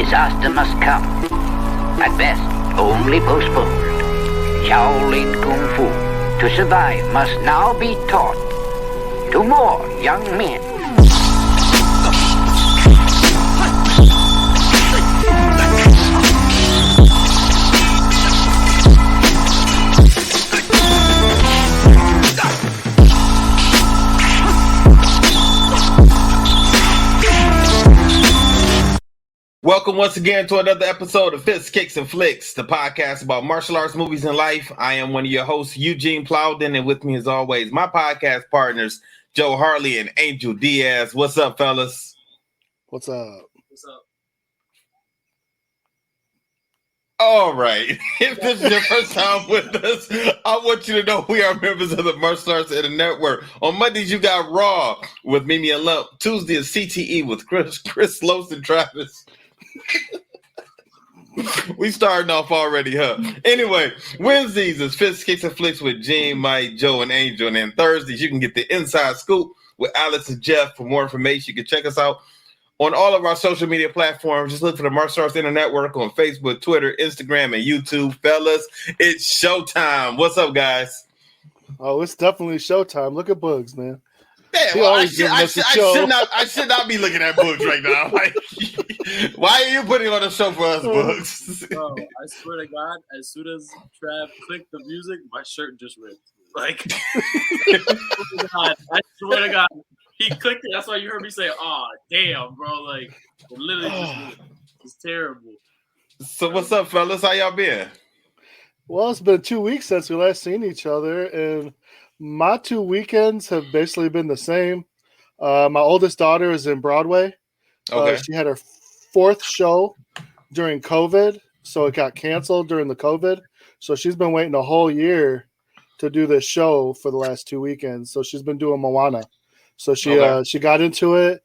disaster must come. At best, only postponed. Shaolin Kung Fu, to survive, must now be taught to more young men. Welcome once again to another episode of Fists, Kicks, and Flicks, the podcast about martial arts, movies, and life. I am one of your hosts, Eugene Plowden, and with me as always, my podcast partners, Joe Harley and Angel Diaz. What's up, fellas? What's up? What's up? All right. If this is your first time with us, I want you to know we are members of the Martial Arts and the Network. On Mondays, you got Raw with Mimi and Lump. Tuesday is CTE with Chris Los and Travis. We starting off already, huh? Anyway, Wednesdays is Fists, Kicks, and Flicks with Gene, Mike, Joe, and Angel. And then Thursdays, you can get the Inside Scoop with Alex and Jeff. For more information, you can check us out on all of our social media platforms. Just look for the Martial Arts Internet Network on Facebook, Twitter, Instagram, and YouTube. Fellas, it's showtime. What's up, guys? Oh, it's definitely showtime. Look at Bugs, man. Damn, well, I should not be looking at Bugs right now. Like, why are you putting on a show for us, Bugs? Bro, I swear to God, as soon as Trav clicked the music, my shirt just ripped. Like, I swear to God, he clicked it. That's why you heard me say, "Oh, damn, bro!" Like, it literally just it's terrible. So, what's up, fellas? How y'all been? Well, it's been 2 weeks since we last seen each other, and my 2 weekends have basically been the same. My oldest daughter is in Broadway. Okay. She had her fourth show during COVID, so it got canceled during the COVID. So she's been waiting a whole year to do this show for the last 2 weekends. So she's been doing Moana. So she got into it.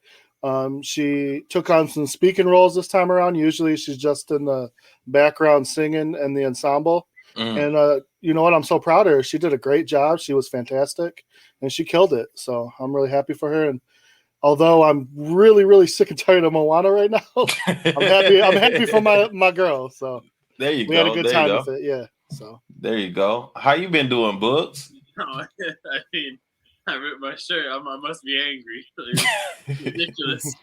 She took on some speaking roles this time around. Usually she's just in the background singing and the ensemble. Mm. And you know what? I'm so proud of her. She did a great job. She was fantastic, and she killed it. So I'm really happy for her. And although I'm really, really sick and tired of Moana right now, I'm happy for my girl. So there you go. We had a good time with it. Yeah. So there you go. How you been doing, Books? No, I mean, I ripped my shirt. I must be angry. It's ridiculous.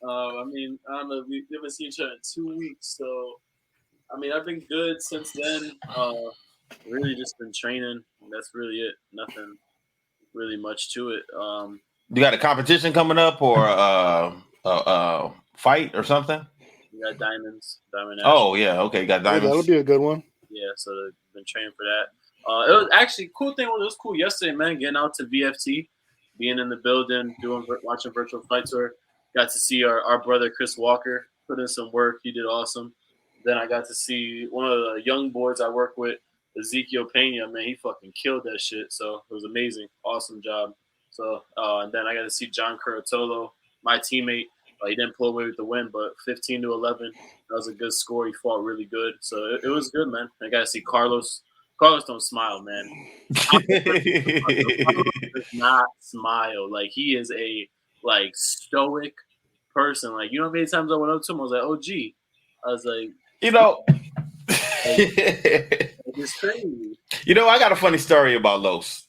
I mean, I don't know. We haven't seen each other in 2 weeks, so I mean, I've been good since then. Really just been training. That's really it. Nothing really much to it. You got a competition coming up or a fight or something? We got Diamond Ash. Oh, yeah. Okay, you got Diamonds. Yeah, that'll be a good one. Yeah, so I've been training for that. It was actually cool thing. It was cool yesterday, man, getting out to VFT, being in the building, watching virtual fight tour. Got to see our brother Chris Walker put in some work. He did awesome. Then I got to see one of the young boys I work with, Ezekiel Pena. Man, he fucking killed that shit. So it was amazing. Awesome job. So, and then I got to see John Curatolo, my teammate. He didn't pull away with the win, but 15-11. That was a good score. He fought really good. So it was good, man. I got to see Carlos. Carlos don't smile, man. Carlos does not smile. Like, he is a, stoic person. Like, you know how many times I went up to him? I was like, oh, gee. I was like, you know, it's crazy. You know, I got a funny story about Los.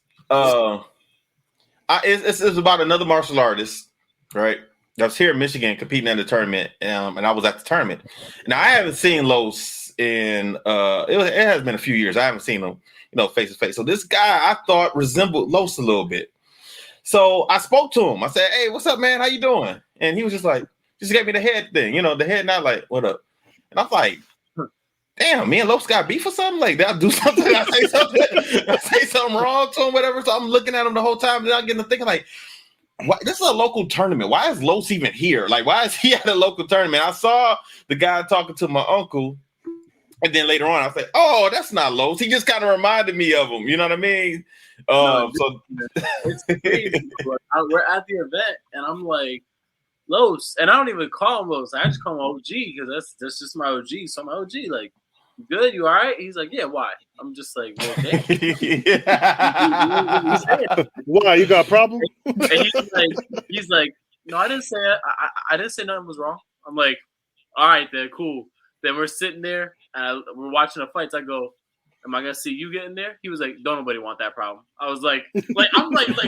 It's about another martial artist, right? I was here in Michigan competing in the tournament, and I was at the tournament. Now, I haven't seen Los in it has been a few years. I haven't seen him, face to face. So this guy I thought resembled Los a little bit. So I spoke to him. I said, "Hey, what's up, man? How you doing?" And he was just gave me the head thing, the head nod, like, "What up?" And I'm like, damn, me and Lopes got beef or something? Like, did I do something? I say something wrong to him, whatever. So I'm looking at him the whole time, and I'm getting to thinking, like, why, this is a local tournament. Why is Lopes even here? Like, why is he at a local tournament? I saw the guy talking to my uncle, and then later on, I said, oh, that's not Lopes. He just kind of reminded me of him. You know what I mean? It's crazy. We're at the event, and I'm like, Los, and I don't even call him Los. I just call him OG because that's just my OG. So I'm OG, like, you good? You all right? He's like, yeah. Why? I'm just like, well, damn. Why? You got a problem? And he's like, no, I didn't say it. I didn't say nothing was wrong. I'm like, all right, then cool. Then we're sitting there and we're watching the fights. I go, am I gonna see you get in there? He was like, don't nobody want that problem. I was like I'm like, but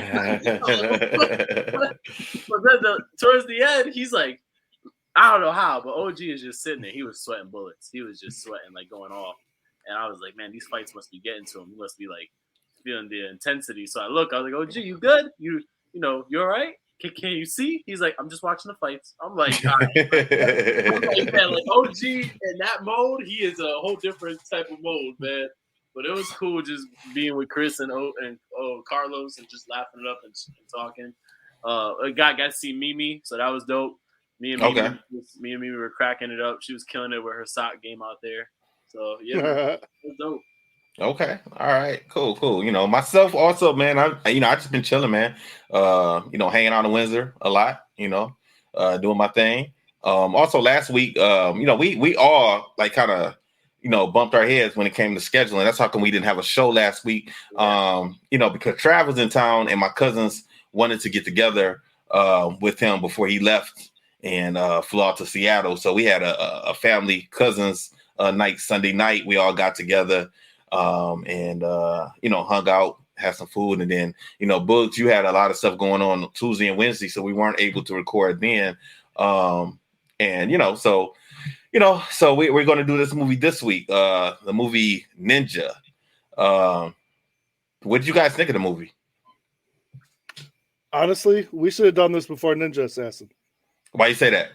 then towards the end, he's like, I don't know how, but OG is just sitting there. He was sweating bullets. He was just sweating, like going off. And I was like, man, these fights must be getting to him. He must be like feeling the intensity. So I was like, OG, you good? You all right? Can you see? He's like, I'm just watching the fights. I'm like, all right. I'm like, man, like OG in that mode, he is a whole different type of mode, man. But it was cool just being with Chris and Carlos and just laughing it up and talking. I got to see Mimi, so that was dope. Me and Mimi were cracking it up. She was killing it with her sock game out there. So yeah, it was dope. Okay. All right. Cool. Myself also, man, I just been chilling, man. Hanging out in Windsor a lot, doing my thing. Also last week, we all like kind of, bumped our heads when it came to scheduling. That's how come we didn't have a show last week. Because Trav was in town and my cousins wanted to get together with him before he left and flew out to Seattle. So we had a family cousins night, Sunday night. We all got together. And hung out, had some food, and then Books, you had a lot of stuff going on Tuesday and Wednesday, so we weren't able to record then. So we're going to do this movie this week, the movie Ninja. What did you guys think of the movie? Honestly, we should have done this before Ninja Assassin. Why you say that?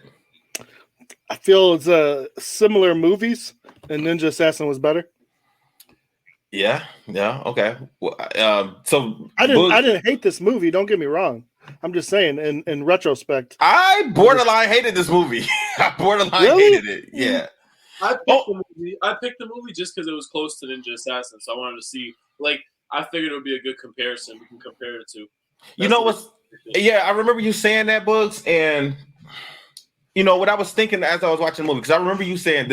I feel it's similar movies, and Ninja Assassin was better. Yeah, okay. Well, so I didn't hate this movie. Don't get me wrong. I'm just saying, in retrospect, I borderline hated this movie. I borderline hated it. Yeah, I picked the movie just because it was close to Ninja Assassin, so I wanted to see. Like, I figured it would be a good comparison. We can compare it to. I remember you saying that, Books, and what I was thinking as I was watching the movie, because I remember you saying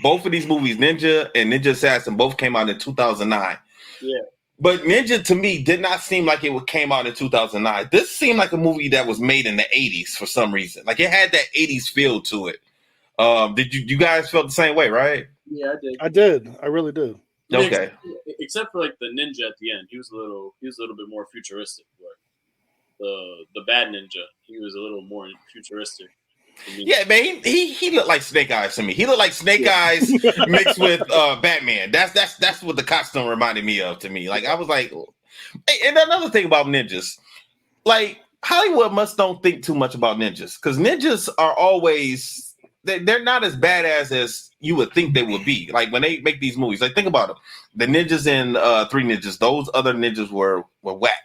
both of these movies, Ninja and Ninja Assassin, both came out in 2009. Yeah. But Ninja, to me, did not seem like it came out in 2009. This seemed like a movie that was made in the 80s for some reason. Like, it had that 80s feel to it. Did you guys felt the same way, right? Yeah, I did. I did. I really did. Okay. Except for, like, the ninja at the end. He was a little bit more futuristic. The bad ninja, he was a little more futuristic. Yeah, man, he looked like Snake Eyes to me. He looked like Snake Eyes mixed with Batman. That's what the costume reminded me of to me. Like, I was like, hey, and another thing about ninjas, like, Hollywood don't think too much about ninjas, because ninjas are always they're not as badass as you would think they would be. Like, when they make these movies, like, think about them. The ninjas in Three Ninjas, those other ninjas were whack.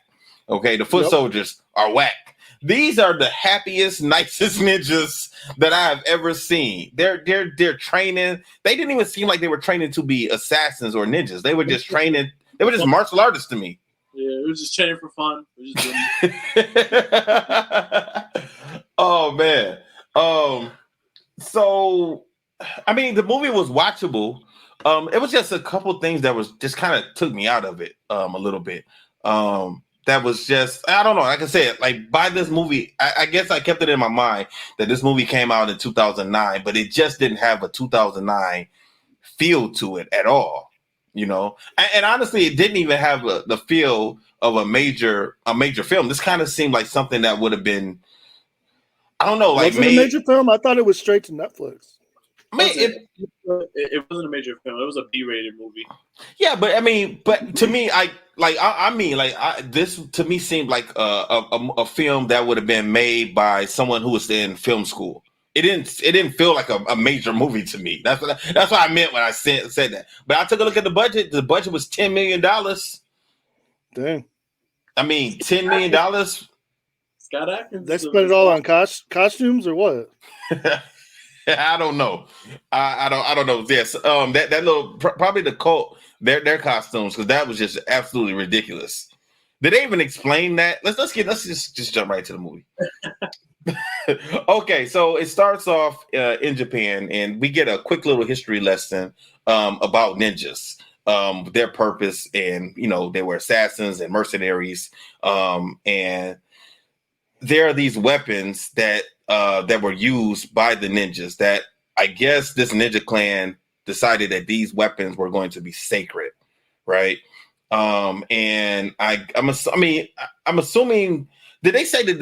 Okay, the foot soldiers are whack. These are the happiest, nicest ninjas that I have ever seen. They're training. They didn't even seem like they were training to be assassins or ninjas. They were just training. They were just martial artists to me. Yeah, it was just training for fun. Oh man. So I mean, the movie was watchable. It was just a couple things that was just kind of took me out of it a little bit. That was just, I don't know. Like I said, like, by this movie, I guess I kept it in my mind that this movie came out in 2009, but it just didn't have a 2009 feel to it at all, And honestly, it didn't even have the feel of a major film. This kind of seemed like something that would have been, I don't know, like, was it a major film? I thought it was straight to Netflix. It wasn't a major film. It was a B-rated movie. Yeah, but to me, this to me seemed like a film that would have been made by someone who was in film school. It didn't feel like a major movie to me. That's what I meant when I said that. But I took a look at the budget. The budget was $10 million. Dang. I mean, $10 million. Scott Adkins. They spent it all on costumes or what? I don't know. I don't know. Yes, that little probably the cult their costumes, because that was just absolutely ridiculous. Did they even explain that? Let's just jump right to the movie. Okay, so it starts off in Japan, and we get a quick little history lesson about ninjas, their purpose, and they were assassins and mercenaries, and there are these weapons that were used by the ninjas that I guess this ninja clan decided that these weapons were going to be sacred, right? And I'm assuming. Did they say that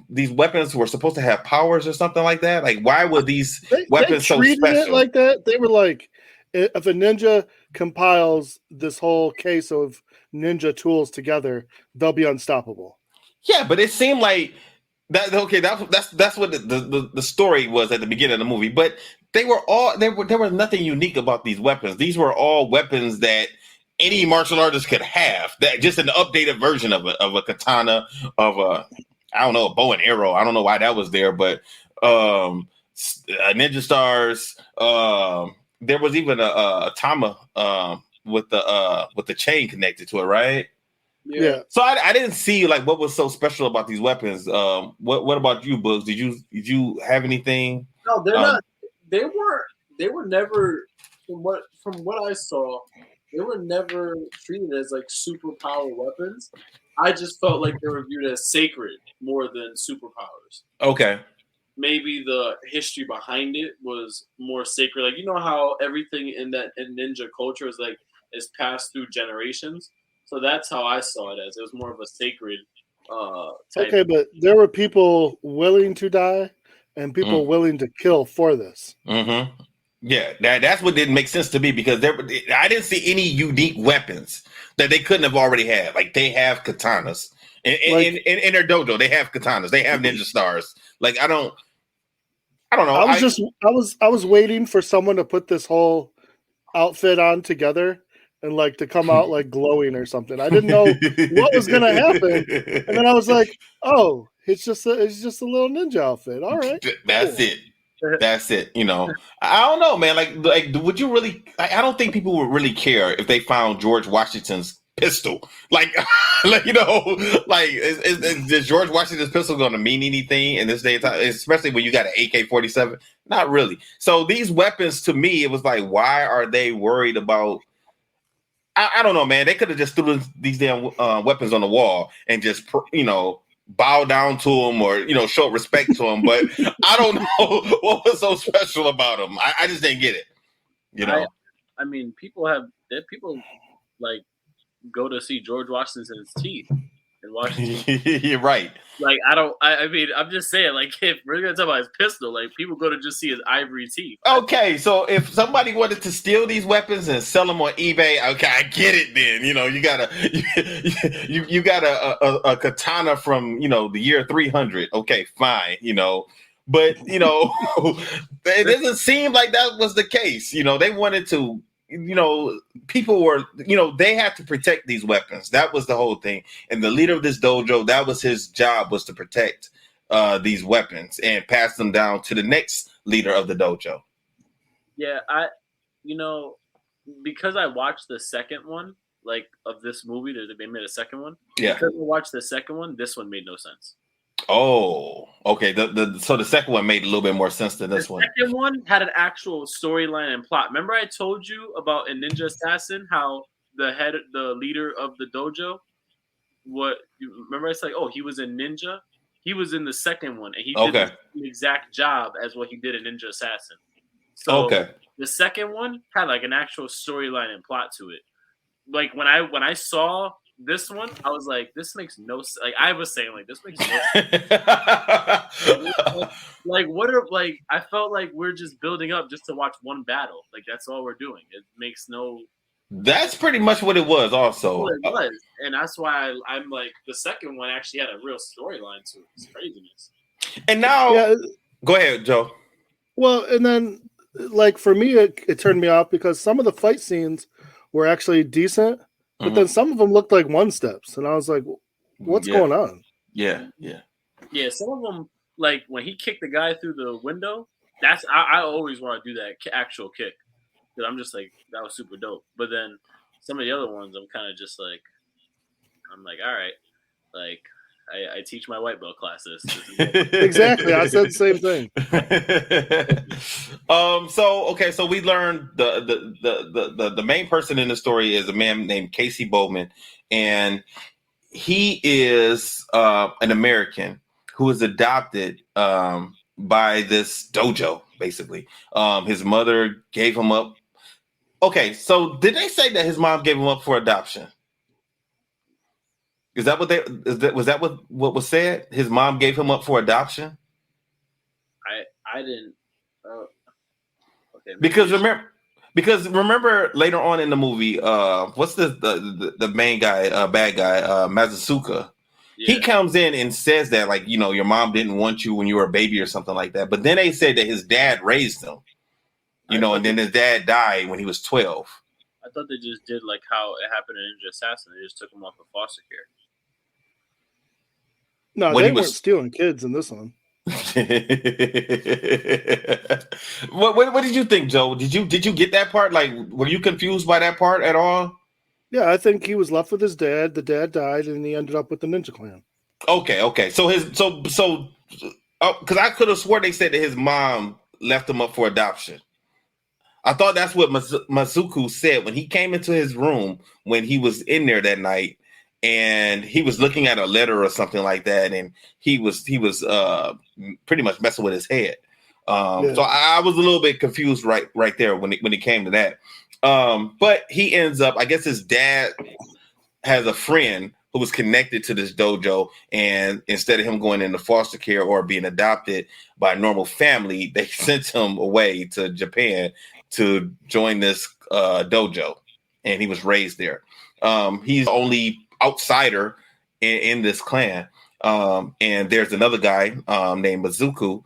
these weapons were supposed to have powers or something like that? Like, why were these weapons so treated special? it like that. They were like, if a ninja compiles this whole case of ninja tools together, they'll be unstoppable. Yeah, but it seemed like that. Okay, that's what the story was at the beginning of the movie. But there was nothing unique about these weapons. These were all weapons that any martial artist could have. That just an updated version of a katana, of a bow and arrow. I don't know why that was there, but ninja stars. There was even a tama with the chain connected to it, right? Yeah. So I didn't see like what was so special about these weapons. What about you, Bugs? Did you have anything? No, they're not. They were never from what I saw. They were never treated as like superpower weapons. I just felt like they were viewed as sacred more than superpowers. Okay. Maybe the history behind it was more sacred. Like, you know how everything in ninja culture is passed through generations. So that's how I saw it as. It was more of a sacred type. Okay, but there were people willing to die and people willing to kill for this. Mm-hmm. Yeah, that's what didn't make sense to me, because I didn't see any unique weapons that they couldn't have already had. Like, they have katanas in their dojo. They have katanas. They have ninja stars. Like, I don't know. I was waiting for someone to put this whole outfit on together and like to come out like glowing or something. I didn't know what was gonna happen, and then I was like, "Oh, it's just a little ninja outfit. All right, that's cool. That's it. You know, I don't know, man. Like, would you really? I don't think people would really care if they found George Washington's pistol. Like, you know, like is George Washington's pistol going to mean anything in this day and time? Especially when you got an AK-47? Not really. So these weapons, to me, it was like, why are they worried about? I don't know, man. They could have just threw these damn weapons on the wall and just, you know, bow down to them, or, you know, show respect to them. But I don't know what was so special about them. I just didn't get it. You know, I mean, people like go to see George Washington's teeth in Washington. You're right. Like, I mean, I'm just saying, like, if we're gonna talk about his pistol, like, people go to just see his ivory teeth. Okay, so if somebody wanted to steal these weapons and sell them on eBay, okay, I get it. Then, you know, you got a katana from, you know, the year 300. Okay, fine, you know, but, you know, it doesn't seem like that was the case. You know, they wanted to. You know, people were, you know, they had to protect these weapons. That was the whole thing. And the leader of this dojo, that was his job, was to protect these weapons and pass them down to the next leader of the dojo. Yeah, you know, because I watched the second one, like, of this movie, they made a second one. Yeah. Because I watched the second one, this one made no sense. Oh, okay. So the second one made a little bit more sense than this one. The second one had an actual storyline and plot. Remember I told you about a ninja assassin, how the leader of the dojo, remember I said, oh, he was a ninja? He was in the second one, and he did the exact job as what he did in Ninja Assassin. So the second one had like an actual storyline and plot to it. Like, when I saw this one, I was like, this makes no sense. Like, I was saying, like, this makes no sense. Like, what are, like, I felt like we're just building up just to watch one battle. Like, that's all we're doing. It makes no. That's pretty much what it was, also. It was. And that's why I'm like, the second one actually had a real storyline to it. It's craziness. And now, go ahead, Joe. Well, and then, like, for me, it turned me off because some of the fight scenes were actually decent. But then some of them looked like one steps, and I was like, "What's going on?" Yeah. Some of them, like when he kicked the guy through the window, I always want to do that actual kick, because I'm just like, that was super dope. But then some of the other ones, I'm kind of just like, all right, like I teach my white belt classes. Exactly, I said the same thing. So we learned the main person in the story is a man named Casey Bowman, and he is an American who was adopted by this dojo, basically. His mother gave him up. Okay, so did they say that his mom gave him up for adoption? Was that what was said? His mom gave him up for adoption? I didn't. Okay. Because remember later on in the movie, what's the main guy, bad guy, Mazuka? Yeah. He comes in and says that, like, your mom didn't want you when you were a baby or something like that. But then they said that his dad raised him, and then his dad died when he was 12. I thought they just did like how it happened in Ninja Assassin. They just took him off of foster care. No, they weren't stealing kids in this one. What did you think, Joe? Did you get that part? Like, were you confused by that part at all? Yeah, I think he was left with his dad. The dad died, and he ended up with the Ninja Clan. Okay. So because I could have swore they said that his mom left him up for adoption. I thought that's what Mazuka said when he came into his room when he was in there that night, and he was looking at a letter or something like that, and he was pretty much messing with his head. So I was a little bit confused right there when it came to that. But he ends up, I guess his dad has a friend who was connected to this dojo, and instead of him going into foster care or being adopted by a normal family, they sent him away to Japan to join this dojo, and he was raised there. He's the only outsider in this clan, and there's another guy named Mazuka,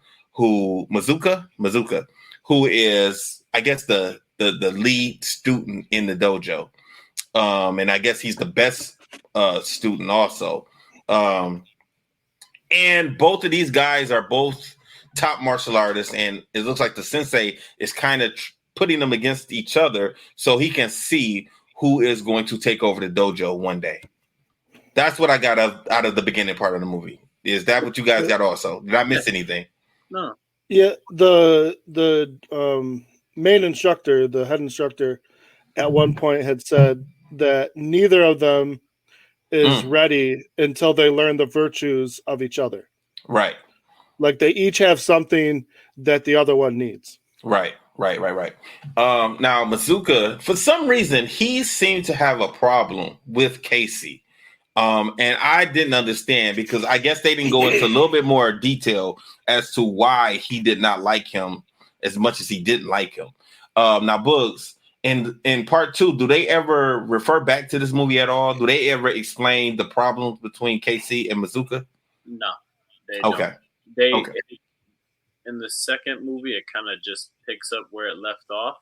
who is, I guess, the lead student in the dojo, and I guess he's the best student also. And both of these guys are both top martial artists, and it looks like the sensei is kind of putting them against each other so he can see who is going to take over the dojo one day. That's what I got out of the beginning part of the movie. Is that what you guys got also? Did I miss anything? No. Yeah, the main instructor, the head instructor, at one point had said that neither of them is ready until they learn the virtues of each other. Right. Like they each have something that the other one needs. Right. Now, Mazuka, for some reason, he seemed to have a problem with Casey. And I didn't understand because I guess they didn't go into a little bit more detail as to why he did not like him as much as he didn't like him. Now, Books, in part 2, do they ever refer back to this movie at all? Do they ever explain the problems between Casey and Mazuka? No, they don't. Okay. In the second movie, it kind of just picks up where it left off.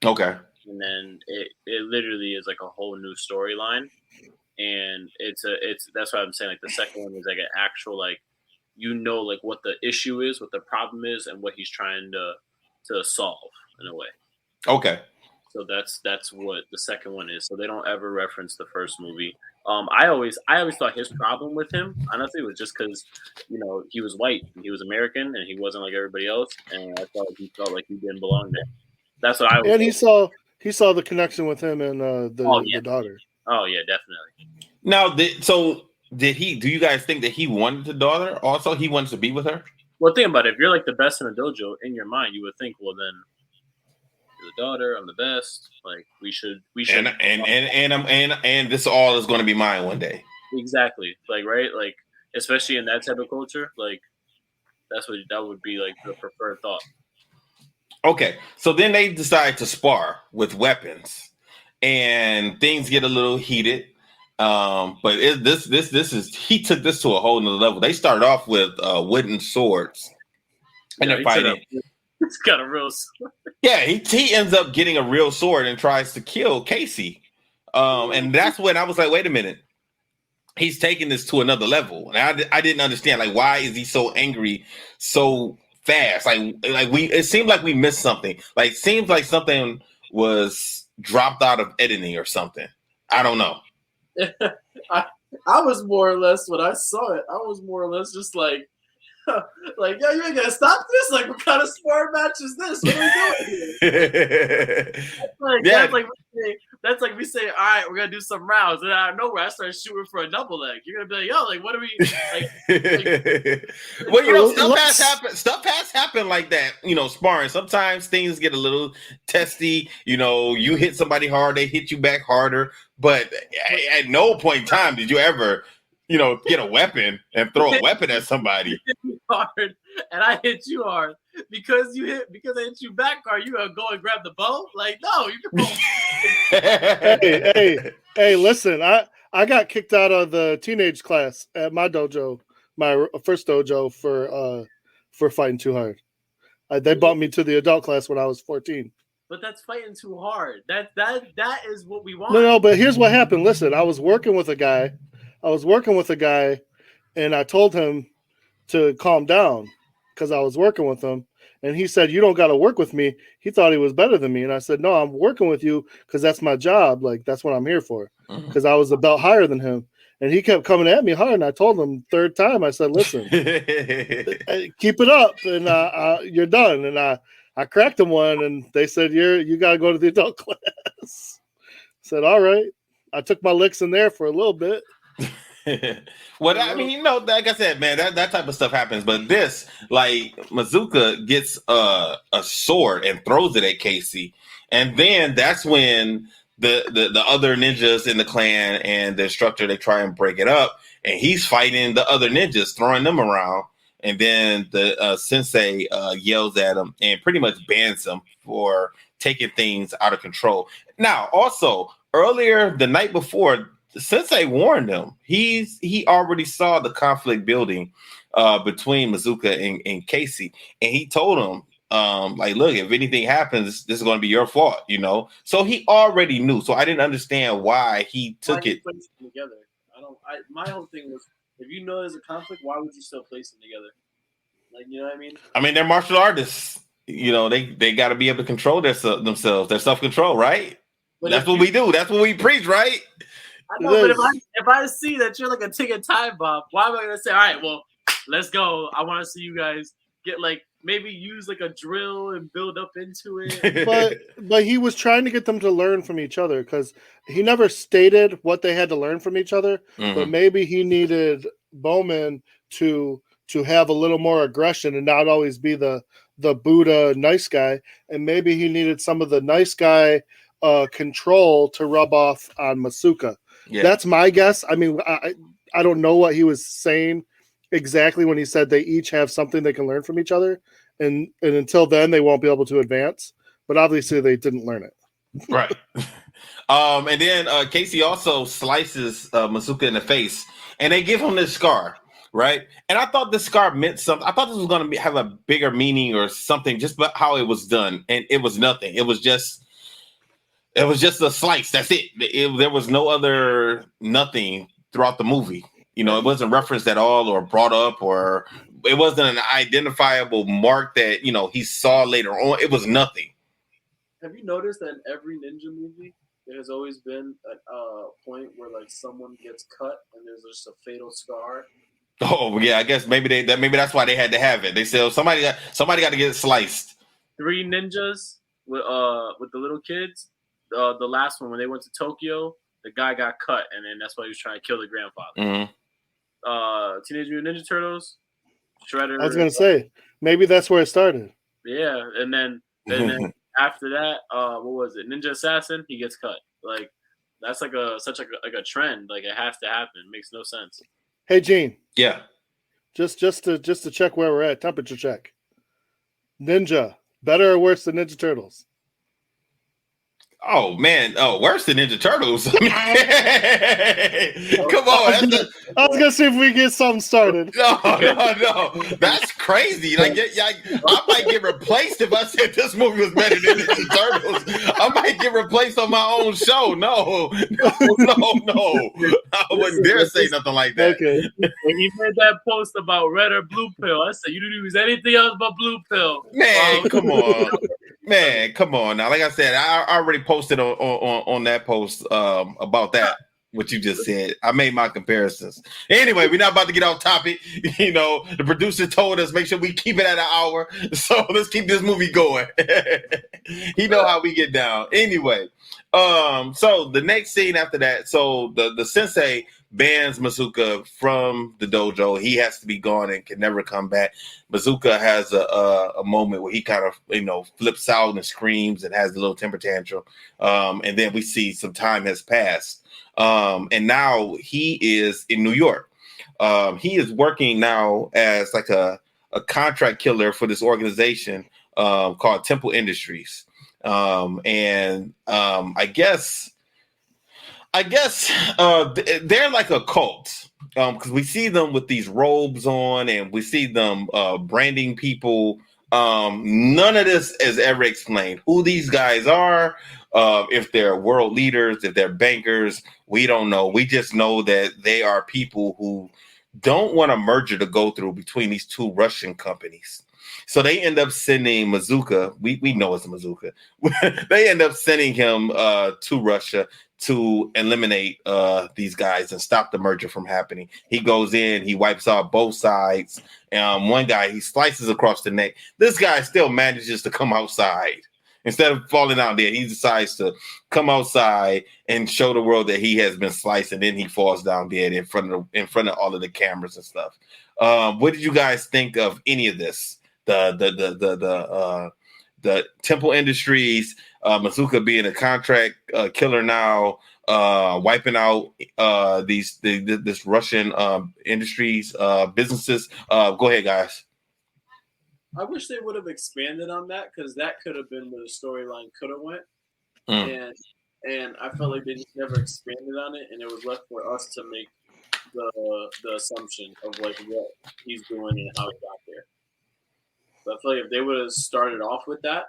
Okay. And then it literally is like a whole new storyline. And it's that's why I'm saying like the second one is like an actual like like what the issue is, what the problem is, and what he's trying to solve in a way. Okay. So that's what the second one is. So they don't ever reference the first movie. I always thought his problem with him, honestly, was just because he was white, and he was American, and he wasn't like everybody else, and I thought he felt like he didn't belong there. That's what I was. And he saw the connection with him and the daughter. Oh yeah, definitely. Now, did he? Do you guys think that he wanted the daughter? Also, he wanted to be with her. Well, think about it. If you're like the best in a dojo, in your mind, you would think, well, then you're the daughter. I'm the best. Like we should. And this all is going to be mine one day. Exactly. Like right. Like especially in that type of culture, like that would be like the preferred thought. Okay, so then they decide to spar with weapons, and things get a little heated. But this is he took this to a whole nother level. They started off with wooden swords, and they're fighting. It's got a real sword. Yeah, he ends up getting a real sword and tries to kill Casey. And that's when I was like, wait a minute, he's taking this to another level, and I didn't understand like why is he so angry so fast? It seemed like we missed something. Like seems like something was dropped out of editing or something. I don't know. I was more or less when I saw it. I was more or less just like, yeah, you ain't gonna stop this. Like, what kind of sport match is this? What are we doing here? That's like we say, all right, we're gonna do some rounds, and out of nowhere, I start shooting for a double leg. You're gonna be like, yo, like, what are we? Well, stuff has happened like that. Sparring. Sometimes things get a little testy. You hit somebody hard, they hit you back harder. But at no point in time did you ever, get a weapon and throw a weapon at somebody. You hit me hard, and I hit you hard because I hit you back hard. You gonna go and grab the bow? Like, no, you can. Hey, listen, I got kicked out of the teenage class at my dojo, my first dojo for fighting too hard. They bumped me to the adult class when I was 14. But that's fighting too hard. That is what we want. No, but here's what happened. Listen, I was working with a guy, and I told him to calm down because I was working with him. And he said, you don't got to work with me. He thought he was better than me. And I said, no, I'm working with you because that's my job. Like, that's what I'm here for. Because I was a belt higher than him. And he kept coming at me hard. And I told him third time, I said, listen, keep it up. And you're done. And I cracked him one. And they said, you got to go to the adult class. I said, all right. I took my licks in there for a little bit. Well, I mean, like I said, man, that type of stuff happens. But this, like, Mazuka gets a sword and throws it at Casey, and then that's when the other ninjas in the clan and the instructor, they try and break it up, and he's fighting the other ninjas, throwing them around, and then the sensei yells at him and pretty much bans him for taking things out of control. Now, also earlier the night before, Sensei warned him. He already saw the conflict building between Mazuka and Casey, and he told him, like, look, if anything happens, this is going to be your fault, So he already knew. So I didn't understand why he took it together. My whole thing was, if you know there's a conflict, why would you still place them together? Like, you know what I mean? I mean, they're martial artists. They got to be able to control themselves, their self-control, right? But that's what we do. That's what we preach, right? I know, but if I see that you're like a ticking time bomb, why am I gonna say, all right, well, let's go. I want to see you guys get, like, maybe use like a drill and build up into it. But he was trying to get them to learn from each other because he never stated what they had to learn from each other. Mm-hmm. But maybe he needed Bowman to have a little more aggression and not always be the Buddha nice guy. And maybe he needed some of the nice guy control to rub off on Mazuka. Yeah. That's my guess. I mean, I don't know what he was saying exactly when he said they each have something they can learn from each other. And until then, they won't be able to advance. But obviously, they didn't learn it. Right. And then Casey also slices Mazuka in the face. And they give him this scar, right? And I thought this scar meant something. I thought this was going to have a bigger meaning or something just about how it was done. And it was nothing. It was just a slice. That's it. There was no other nothing throughout the movie. It wasn't referenced at all or brought up, or it wasn't an identifiable mark that, he saw later on. It was nothing. Have you noticed that in every ninja movie, there has always been a point where, like, someone gets cut and there's just a fatal scar? Oh, yeah. I guess maybe that's why they had to have it. They said somebody got to get sliced. 3 ninjas with the little kids. The last one, when they went to Tokyo, the guy got cut, and then that's why he was trying to kill the grandfather. Mm-hmm. Teenage Mutant Ninja Turtles, Shredder. I was gonna say maybe that's where it started. Yeah, and then after that, what was it? Ninja Assassin. He gets cut. Like, that's like such a trend. Like, it has to happen. It makes no sense. Hey, Gene. Yeah. Just to check where we're at. Temperature check. Ninja, better or worse than Ninja Turtles? Oh, man. Oh, worse than Ninja Turtles. Come on. I was going to see if we get something started. No. That's crazy. Like, I might get replaced if I said this movie was better than Ninja Turtles. I might get replaced on my own show. No. I wouldn't dare say nothing like that. Okay. When he made that post about red or blue pill, I said, you didn't use anything else but blue pill. Man, come on. Man, come on now. Like I said, I already posted on that post about that, what you just said. I made my comparisons. Anyway, we're not about to get off topic. The producer told us make sure we keep it at an hour. So let's keep this movie going. He know how we get down. Anyway, So the next scene after that, so the sensei bans Mazuka from the dojo. He has to be gone and can never come back. Mazuka has a moment where he kind of flips out and screams and has a little temper tantrum. And then we see some time has passed. And now he is in New York. He is working now as like a contract killer for this organization called Temple Industries. I guess they're like a cult because we see them with these robes on and we see them branding people. None of this is ever explained. Who these guys are, if they're world leaders, if they're bankers, we don't know. We just know that they are people who don't want a merger to go through between these two Russian companies. So they end up sending Mazuka. We know it's Mazuka. They end up sending him to Russia to eliminate these guys and stop the merger from happening. He goes in, he wipes out both sides. One guy, he slices across the neck. This guy still manages to come outside. Instead of falling out there, he decides to come outside and show the world that he has been sliced, and then he falls down dead in front of all of the cameras and stuff. What did you guys think of any of this? The Temple Industries, Mazuka being a contract killer now, wiping out this Russian industries businesses. Go ahead, guys. I wish they would have expanded on that because that could have been where the storyline could have went, and I felt like they just never expanded on it, and it was left for us to make the assumption of like what he's doing and how he got there. But I feel like if they would have started off with that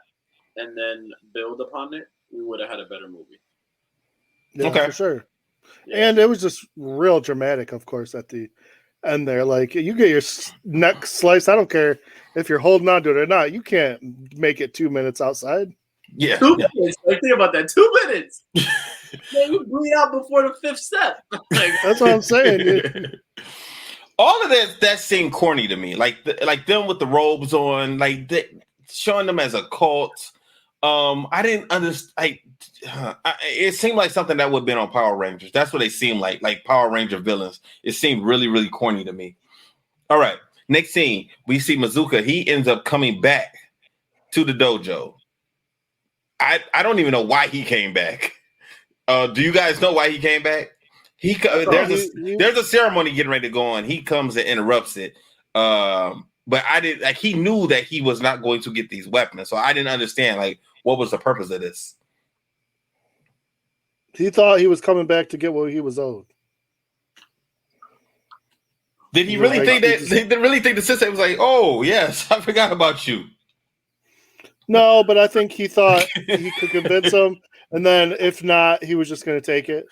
and then build upon it, we would have had a better movie. Yeah, okay, for sure. Yeah. And it was just real dramatic, of course, at the end there. Like, you get your neck sliced. I don't care if you're holding on to it or not. You can't make it 2 minutes outside. Yeah. 2 minutes. Like, think about that. 2 minutes. Man, you bleed out before the fifth step. That's what I'm saying. All of that seemed corny to me. Like them with the robes on, like showing them as a cult. I didn't understand. It seemed like something that would have been on Power Rangers. That's what they seemed like Power Ranger villains. It seemed really, really corny to me. All right, next scene, we see Mazuka. He ends up coming back to the dojo. I don't even know why he came back. Do you guys know why he came back? There's a ceremony getting ready to go on. He comes and interrupts it. But I didn't like. He knew that he was not going to get these weapons, so I didn't understand like what was the purpose of this. He thought he was coming back to get what he was owed. Did he really think that? Did he really think the Sensei was like, "Oh yes, I forgot about you"? No, but I think he thought he could convince him, and then if not, he was just going to take it.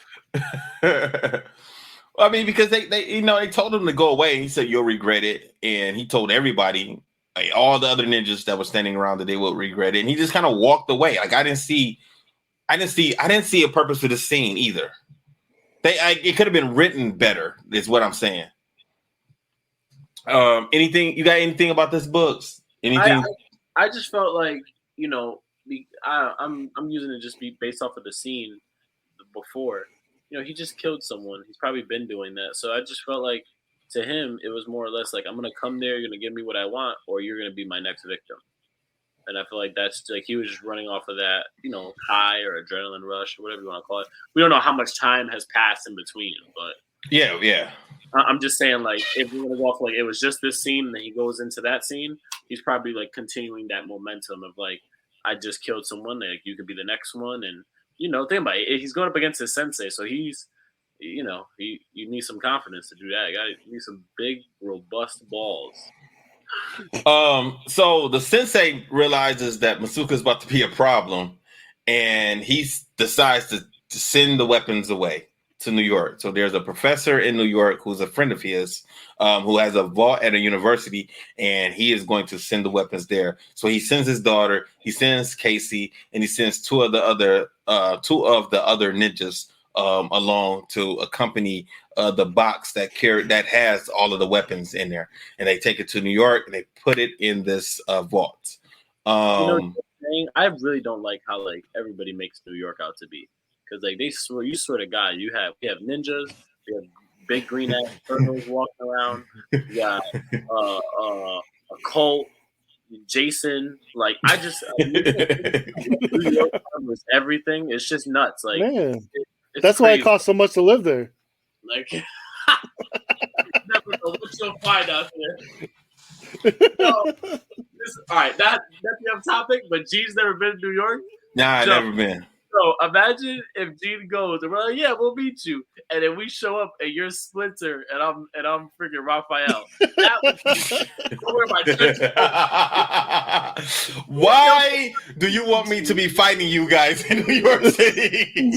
I mean, because they told him to go away. And he said you'll regret it, and he told everybody, like, all the other ninjas that were standing around, that they will regret it. And he just kind of walked away. Like I didn't see a purpose for this scene either. It could have been written better, is what I'm saying. Anything you got? Anything about this books? Anything? I just felt like I'm using it just based off of the scene before. He just killed someone. He's probably been doing that. So I just felt like to him, it was more or less like, I'm going to come there, you're going to give me what I want, or you're going to be my next victim. And I feel like that's like he was just running off of that, high or adrenaline rush or whatever you want to call it. We don't know how much time has passed in between, but yeah. I'm just saying, like, if we're going to go off like it was just this scene and then he goes into that scene, he's probably like continuing that momentum of like, I just killed someone, like you could be the next one. And think about it. He's going up against his sensei, so he's, you need some confidence to do that. You need some big, robust balls. So the sensei realizes that Mazuka is about to be a problem, and he decides to send the weapons away to New York. So there's a professor in New York who's a friend of his, who has a vault at a university, and he is going to send the weapons there. So he sends his daughter, he sends Casey, and he sends two of the other ninjas along to accompany the box that has all of the weapons in there, and they take it to New York and they put it in this vault. I really don't like how like everybody makes New York out to be. because like you swear to God, we have ninjas, we have big green ass turtles walking around, we got a cult, Jason. Like New York was everything. It's just nuts. Like Man, it's that's crazy. why it costs so much to live there. Like never know what you'll find out there. So, all right, that's the off topic. But Gene's never been to New York. Nah, I've never been. So imagine if Gene goes and we're like, yeah, we'll meet you, and then we show up and you're Splinter and I'm freaking Raphael. Why do you want me to be fighting you guys in New York City? Gene's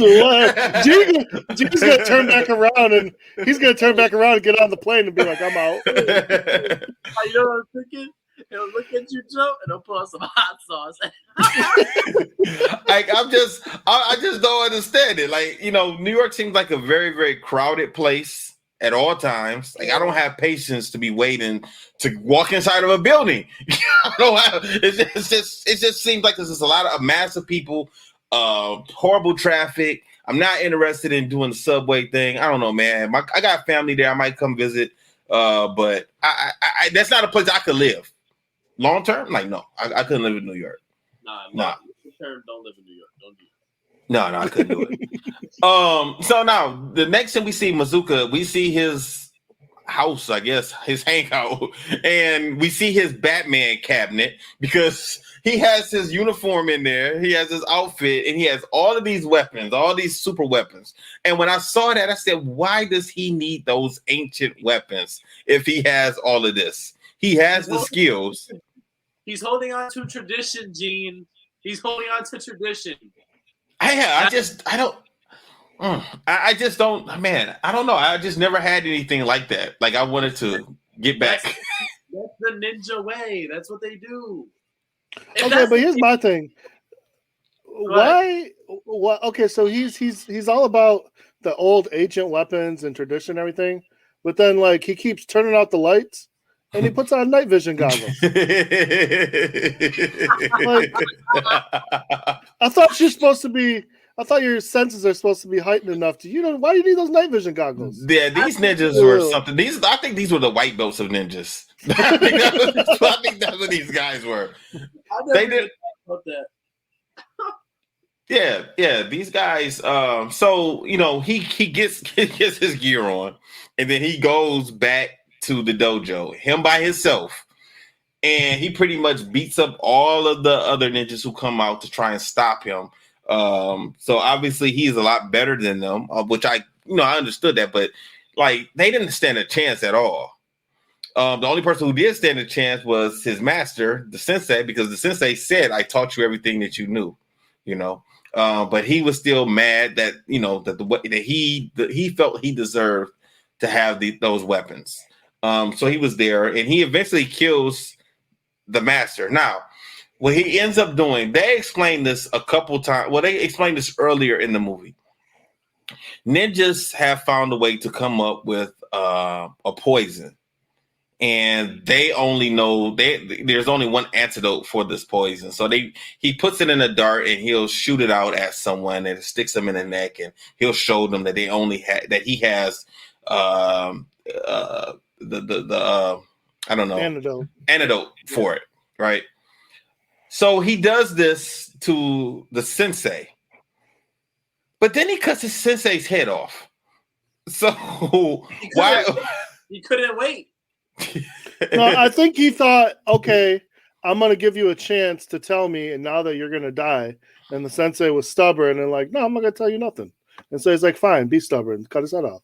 gonna turn back around and he's gonna turn back around and get on the plane and be like, I'm out. You know what I'm thinking? He'll look at you, Joe, and he'll pull out some hot sauce. Like I just don't understand it. Like, you know, New York seems like a very, very crowded place at all times. Like I don't have patience to be waiting to walk inside of a building. I don't have. It just seems like there's just a lot of massive people, horrible traffic. I'm not interested in doing the subway thing. I don't know, man. I got family there. I might come visit, but I that's not a place I could live. Long term, like no, I couldn't live in New York. Nah. Term, don't live in New York. Don't do it. No, I couldn't do it. So now the next thing we see Mazuka, we see his house, I guess, his hangout, and we see his Batman cabinet because he has his uniform in there, he has his outfit, and he has all of these weapons, all these super weapons. And when I saw that, I said, why does he need those ancient weapons if he has all of this? He has the skills. He's holding on to tradition, Gene. He's holding on to tradition. I just don't, man. I don't know. I just never had anything like that. Like I wanted to get back. That's the ninja way. That's what they do. Okay, but here's my thing. Why? What? Okay, so he's all about the old ancient weapons and tradition and everything, but then like he keeps turning out the lights. And he puts on night vision goggles. Like, I thought your senses are supposed to be heightened enough to, why do you need those night vision goggles? Yeah, these ninjas were something. I think these were the white belts of ninjas. I think that's what these guys were. They did. About that. Yeah, these guys. So he gets his gear on, and then he goes back to the dojo, him by himself, and he pretty much beats up all of the other ninjas who come out to try and stop him. So obviously he's a lot better than them, which I understood that, but like they didn't stand a chance at all. The only person who did stand a chance was his master, the sensei, because the sensei said, "I taught you everything that you knew," but he was still mad that he felt he deserved to have those weapons. So he was there, and he eventually kills the master. Now, what he ends up doing, they explained this a couple times. Well, they explained this earlier in the movie. Ninjas have found a way to come up with a poison, and they only know there's only one antidote for this poison. So he puts it in a dart, and he'll shoot it out at someone, and it sticks them in the neck, and he'll show them that that he has I don't know antidote for it, right? So he does this to the sensei, but then he cuts his sensei's head off. So why? He couldn't wait. No, I think he thought, okay, I'm gonna give you a chance to tell me, and now that you're gonna die, and the sensei was stubborn and like, no, I'm not gonna tell you nothing. And so he's like, fine, be stubborn, cut his head off.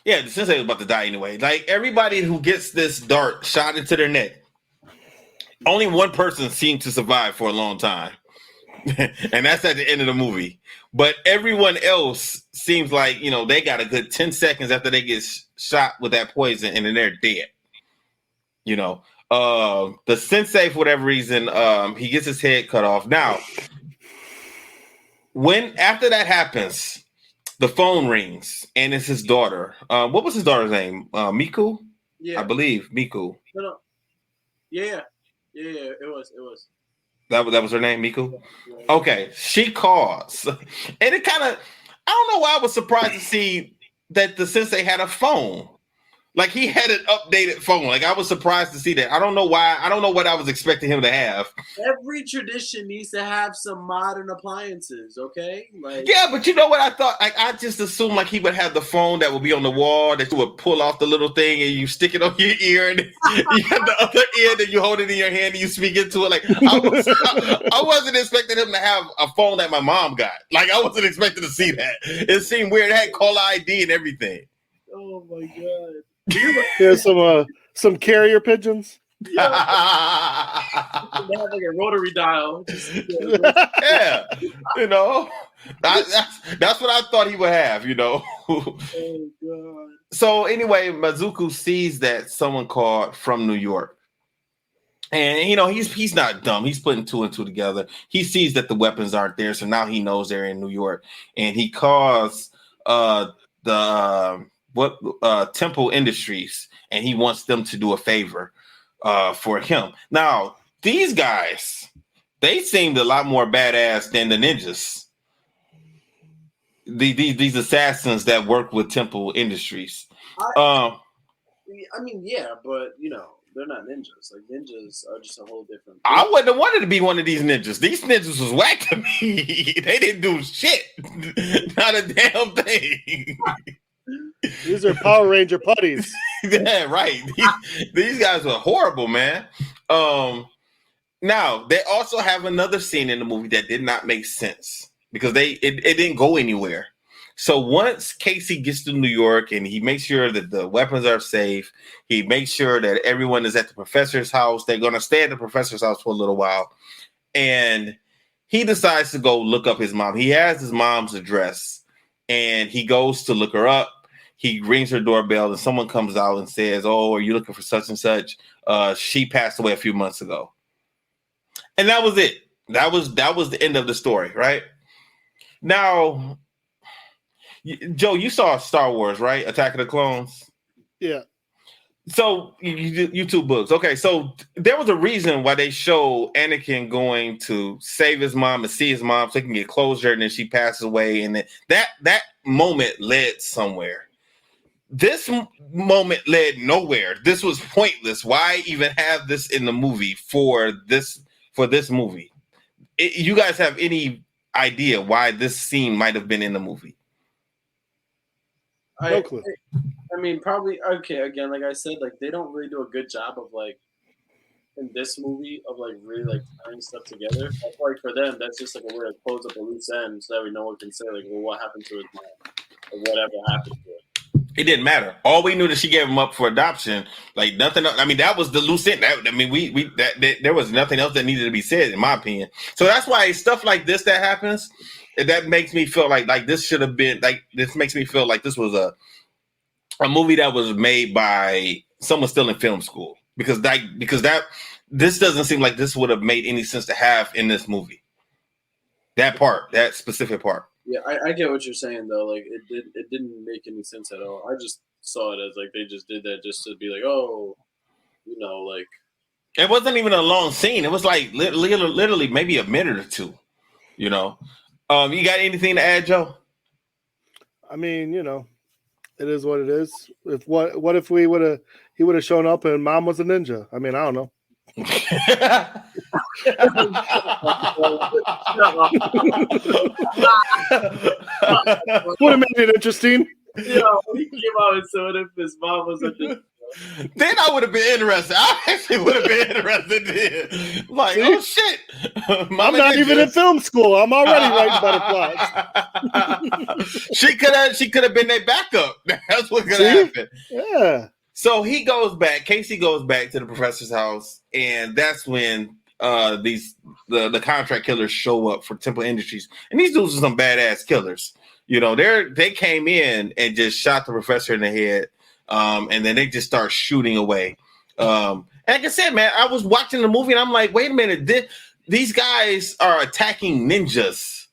Yeah, the sensei was about to die anyway. Like everybody who gets this dart shot into their neck, only one person seemed to survive for a long time. And that's at the end of the movie. But everyone else seems like, they got a good 10 seconds after they get shot with that poison and then they're dead. The sensei, for whatever reason, he gets his head cut off. Now, after that happens, the phone rings, and it's his daughter. What was his daughter's name? Miku? Yeah. I believe Miku. No. Yeah, it was. That was her name, Miku? Okay. She calls. And it kind of, I don't know why I was surprised to see that the sensei had a phone. Like he had an updated phone. Like I was surprised to see that. I don't know why. I don't know what I was expecting him to have. Every tradition needs to have some modern appliances, okay? Like Yeah, but you know what I thought? Like I just assumed like he would have the phone that would be on the wall that you would pull off the little thing and you stick it on your ear and you have the other ear that you hold it in your hand and you speak into it. Like I wasn't expecting him to have a phone that my mom got. Like I wasn't expecting to see that. It seemed weird. It had caller ID and everything. oh my god. There's some carrier pigeons. Yeah. They have like a rotary dial. Yeah, you know, that's what I thought he would have. You know. Oh god. So anyway, Mazuka sees that someone called from New York, and you know he's not dumb. He's putting two and two together. He sees that the weapons aren't there, so now he knows they're in New York, and he calls Temple Industries, and he wants them to do a favor for him. Now, these guys, they seemed a lot more badass than the ninjas. These assassins that work with Temple Industries. I mean, yeah, but you know, they're not ninjas. Like ninjas are just a whole different thing. I wouldn't have wanted to be one of these ninjas. These ninjas was whack to me. They didn't do shit. Not a damn thing. These are Power Ranger putties. Yeah, right. These guys were horrible, man. Now they also have another scene in the movie that did not make sense because it didn't go anywhere. So once Casey gets to New York and he makes sure that the weapons are safe, he makes sure that everyone is at the professor's house. They're going to stay at the professor's house for a little while, and he decides to go look up his mom. He has his mom's address, and he goes to look her up. He rings her doorbell and someone comes out and says, "Oh, are you looking for such and such? She passed away a few months ago." And that was it. That was the end of the story, right? Now, Joe, you saw Star Wars, right? Attack of the Clones? Yeah. So you two books. Okay, so there was a reason why they show Anakin going to save his mom and see his mom so he can get closure, and then she passes away, and that moment led somewhere. This moment led nowhere. This was pointless. Why even have this in the movie for this movie? You guys have any idea why this scene might have been in the movie? No clue. I mean, probably okay. Again, like I said, like they don't really do a good job of like in this movie of like really like tying stuff together. I feel like for them, that's just like a way to close up a loose end so that way no one can say like, well, what happened to his mom or whatever happened to it. It didn't matter. All we knew that she gave him up for adoption. Like nothing else. I mean, that was the loose end. There was nothing else that needed to be said, in my opinion. So that's why stuff like this that happens, that makes me feel like this should have been like. This makes me feel like this was a movie that was made by someone still in film school because this doesn't seem like this would have made any sense to have in this movie. That specific part. Yeah, I get what you're saying though. Like it didn't make any sense at all. I just saw it as like they just did that just to be like, oh, you know, like it wasn't even a long scene. It was like literally maybe a minute or two. You know, you got anything to add, Joe? I mean, you know, it is what it is. What if he would have shown up and mom was a ninja? I mean, I don't know. Would have made it interesting. Yeah, when he came out and said if his mom was a ninja. Then I would have been interested. I actually would have been interested then. Like, see? Oh shit. I'm not even in film school. I'm already writing butterflies. She could have been their backup. That's what could have happened. Yeah. So Casey goes back to the professor's house, and that's when the contract killers show up for Temple Industries. And these dudes are some badass killers. You know, they came in and just shot the professor in the head. And then they just start shooting away. And like I said, man, I was watching the movie and I'm like, wait a minute, these guys are attacking ninjas.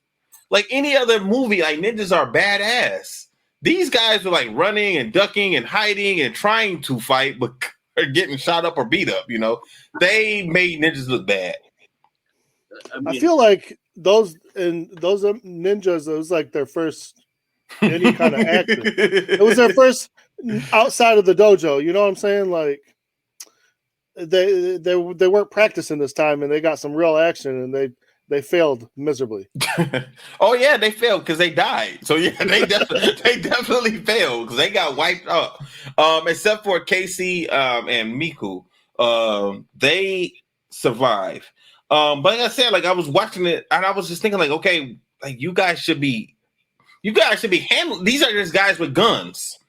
Like any other movie, like ninjas are badass. These guys are like running and ducking and hiding and trying to fight, but are getting shot up or beat up. You know, they made ninjas look bad. I feel like those ninjas, it was like their first any kind of action. It was their first outside of the dojo. You know what I'm saying? Like they weren't practicing this time, and they got some real action, and they failed miserably. Oh yeah, they failed because they died. So yeah, they definitely failed because they got wiped up. Except for Casey and Miku, they survived. But like I said, like I was watching it and I was just thinking, like, okay, like you guys should be handling. These are just guys with guns.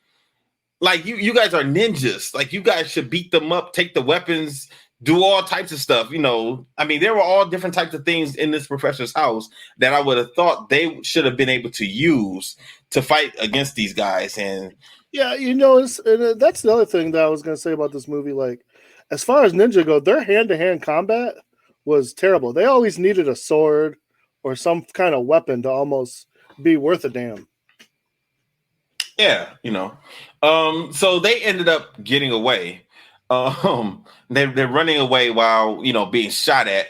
Like you guys are ninjas. Like you guys should beat them up, take the weapons, do all types of stuff. You know, I mean, there were all different types of things in this professor's house that I would have thought they should have been able to use to fight against these guys. And yeah, you know, that's the other thing that I was going to say about this movie. Like, as far as ninja go, their hand-to-hand combat was terrible. They always needed a sword or some kind of weapon to almost be worth a damn. Yeah, you know. So they ended up getting away. They're running away while, you know, being shot at.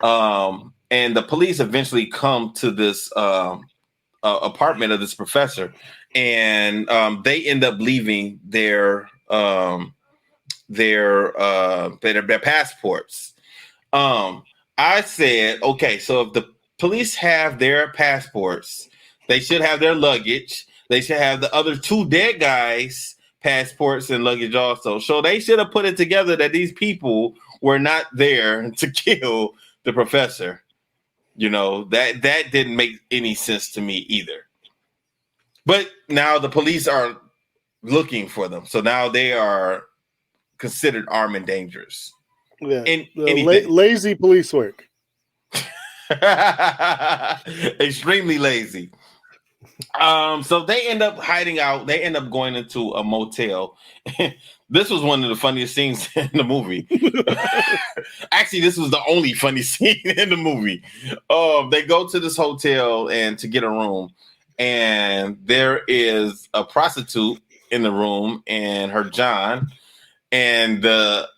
And the police eventually come to this apartment of this professor, and they end up leaving their passports. I said, okay, so if the police have their passports, they should have their luggage. They should have the other two dead guys' passports and luggage also. So they should have put it together that these people were not there to kill the professor. You know, that didn't make any sense to me either. But now the police are looking for them. So now they are considered armed and dangerous. Yeah, lazy police work. Extremely lazy. So they end up hiding out. They end up going into a motel. This was one of the funniest scenes in the movie. Actually, this was the only funny scene in the movie. They go to this hotel and to get a room, and there is a prostitute in the room and her John, and the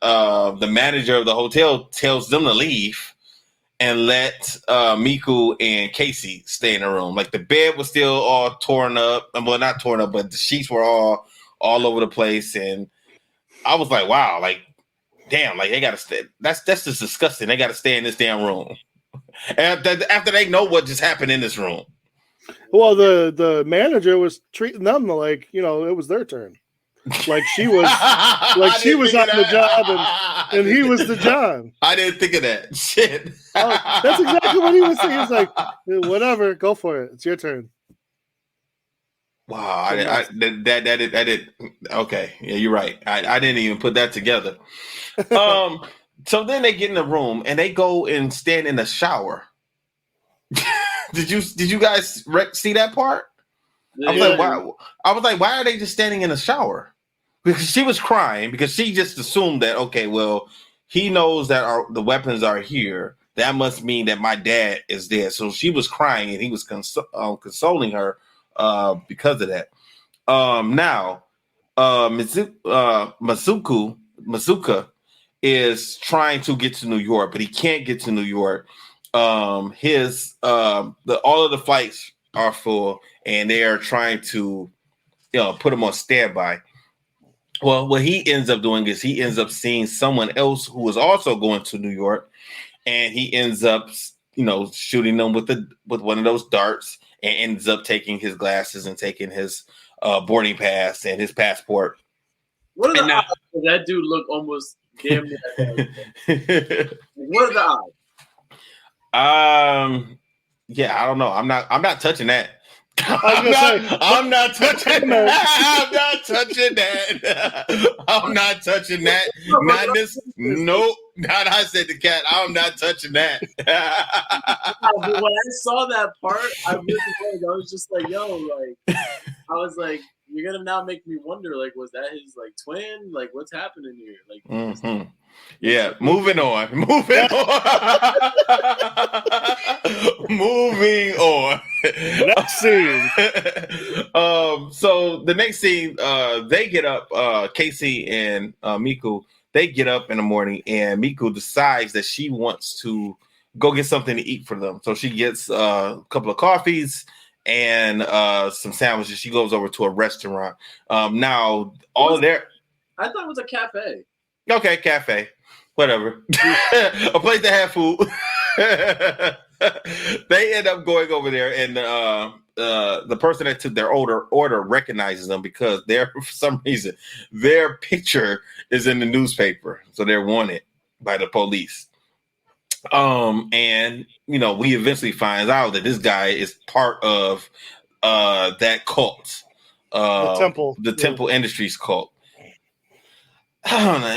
manager of the hotel tells them to leave and let Miku and Casey stay in the room. Like the bed was still all torn up. Well, not torn up, but the sheets were all over the place. And I was like, wow, like, damn, like they gotta stay. That's just disgusting. They gotta stay in this damn room. And after they know what just happened in this room. Well, the manager was treating them like, you know, it was their turn. Like she was on the job and he was the John. I didn't think of that. Shit. That's exactly what he was saying. He's like, whatever, go for it. It's your turn. Wow, I did. Okay, yeah, you're right. I didn't even put that together. So then they get in the room and they go and stand in the shower. Did you guys see that part? Yeah. I was like, why are they just standing in the shower? Because she was crying because she just assumed that, okay, well, he knows that the weapons are here. That must mean that my dad is there. So she was crying and he was consoling her because of that. Now, Mazuka is trying to get to New York, but he can't get to New York. All of the flights are full, and they are trying to, put him on standby. Well, what he ends up doing is he ends up seeing someone else who is also going to New York, and he ends up, shooting them with one of those darts, and ends up taking his glasses and taking his boarding pass and his passport. What are the odds? That dude looked almost damn near. What are the odds? Yeah, I don't know. I'm not touching that. I'm not touching that. Not this. Nope. Not I said the cat. I'm not touching that. When I saw that part, I was just like, I was like, you're gonna now make me wonder, like, was that his like twin? Like, what's happening here? Like, yeah. Moving on. Moving on. Next scene. So the next scene, they get up. Casey and Miku, they get up in the morning, and Miku decides that she wants to go get something to eat for them. So she gets a couple of coffees and some sandwiches. She goes over to a restaurant. Now, all of their... I thought it was a cafe. Okay, cafe. Whatever. A place that had food. They end up going over there, and the person that took their order recognizes them because for some reason, their picture is in the newspaper. So they're wanted by the police. And we eventually find out that this guy is part of that cult, the Temple Industries cult. I don't know.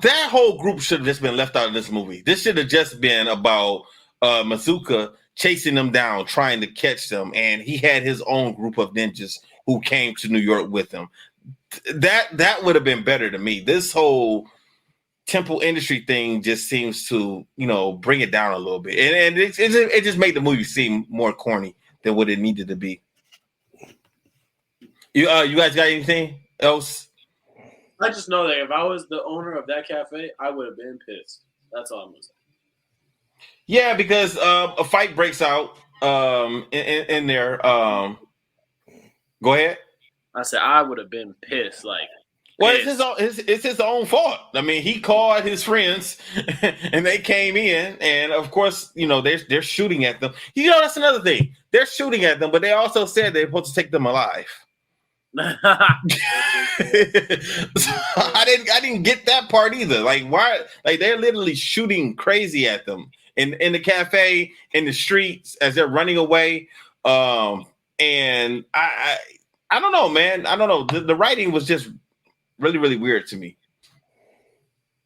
That whole group should have just been left out of this movie. This should have just been about Mazuka chasing them down, trying to catch them, and he had his own group of ninjas who came to New York with him. That would have been better to me. This whole Temple Industry thing just seems to, bring it down a little bit, and it just made the movie seem more corny than what it needed to be. You guys got anything else? I just know that if I was the owner of that cafe, I would have been pissed. That's all I'm gonna say. Yeah, because a fight breaks out in there. Go ahead. I said I would have been pissed. Well, it's his own fault. I mean, he called his friends, and they came in, and of course, they're shooting at them. That's another thing. They're shooting at them, but they also said they're supposed to take them alive. I didn't get that part either. Why? They're literally shooting crazy at them in the cafe, in the streets as they're running away. And I don't know, man. I don't know. The writing was just really, really weird to me.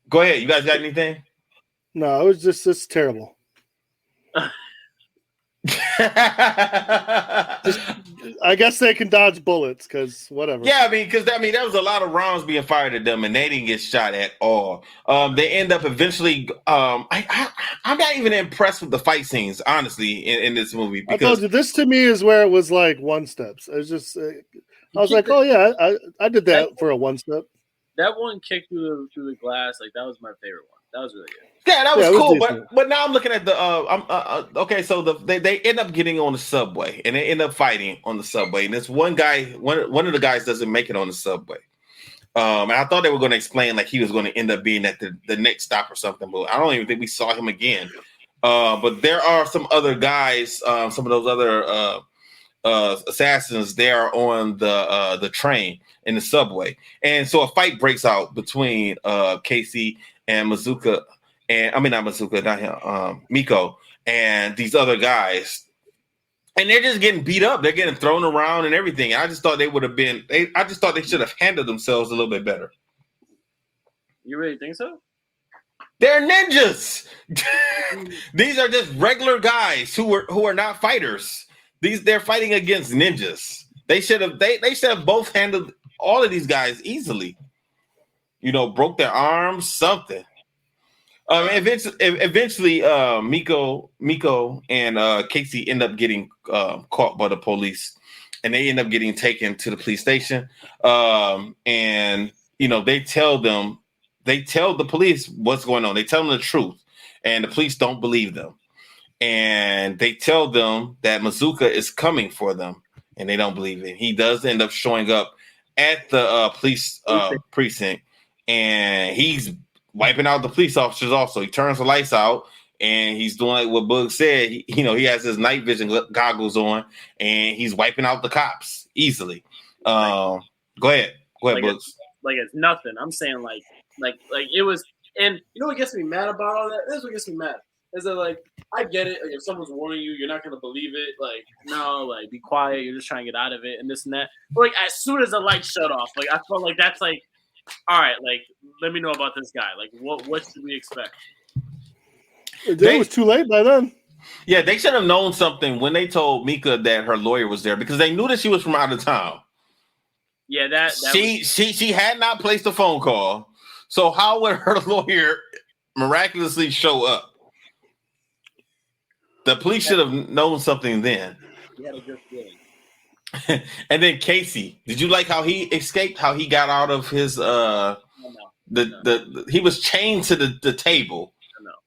Go ahead. You guys got anything? No, it was just terrible. I guess they can dodge bullets because whatever. Yeah, because there was a lot of rounds being fired at them, and they didn't get shot at all. They end up eventually. I'm not even impressed with the fight scenes, honestly, in this movie. Because I told you, this to me is where it was like one steps. It was just, I was like, oh yeah, I did that for a one step. That one kick through the glass, that was my favorite one. That was really good. Yeah, that was cool. But now I'm looking at the okay. So they end up getting on the subway, and they end up fighting on the subway. And this one guy, one of the guys doesn't make it on the subway. And I thought they were going to explain he was going to end up being at the next stop or something, but I don't even think we saw him again. But there are some other guys, some of those other assassins there on the train in the subway, and so a fight breaks out between Casey and Mazuka. And I mean, not Mazuka, not him, Miko, and these other guys, and they're just getting beat up. They're getting thrown around and everything. I just thought they would have been. I just thought they should have handled themselves a little bit better. You really think so? They're ninjas. These are just regular guys who are not fighters. They're fighting against ninjas. They should have both handled all of these guys easily. Broke their arms, something. Eventually, Miko and Casey end up getting caught by the police, and they end up getting taken to the police station. And they tell the police what's going on. They tell them the truth, and the police don't believe them. And they tell them that Mazuka is coming for them, and they don't believe it. He does end up showing up at the police precinct, and he's wiping out the police officers also. He turns the lights out, and he's doing like what Bug said. He has his night vision goggles on, and he's wiping out the cops easily. Go ahead, Bugs. It's nothing. I'm saying like it was. And what gets me mad about all that? This is what gets me mad. Is that I get it. If someone's warning you, you're not gonna believe it. No, be quiet. You're just trying to get out of it, and this and that. But as soon as the light shut off, I felt like that's all right, let me know about this guy. What should we expect? It was too late by then. Yeah, they should have known something when they told Mika that her lawyer was there because they knew that she was from out of town. Yeah, that she had not placed a phone call. So how would her lawyer miraculously show up? The police should have known something then. He had a good feeling. And then Casey, did you like how he escaped? How he got out of his he was chained to the table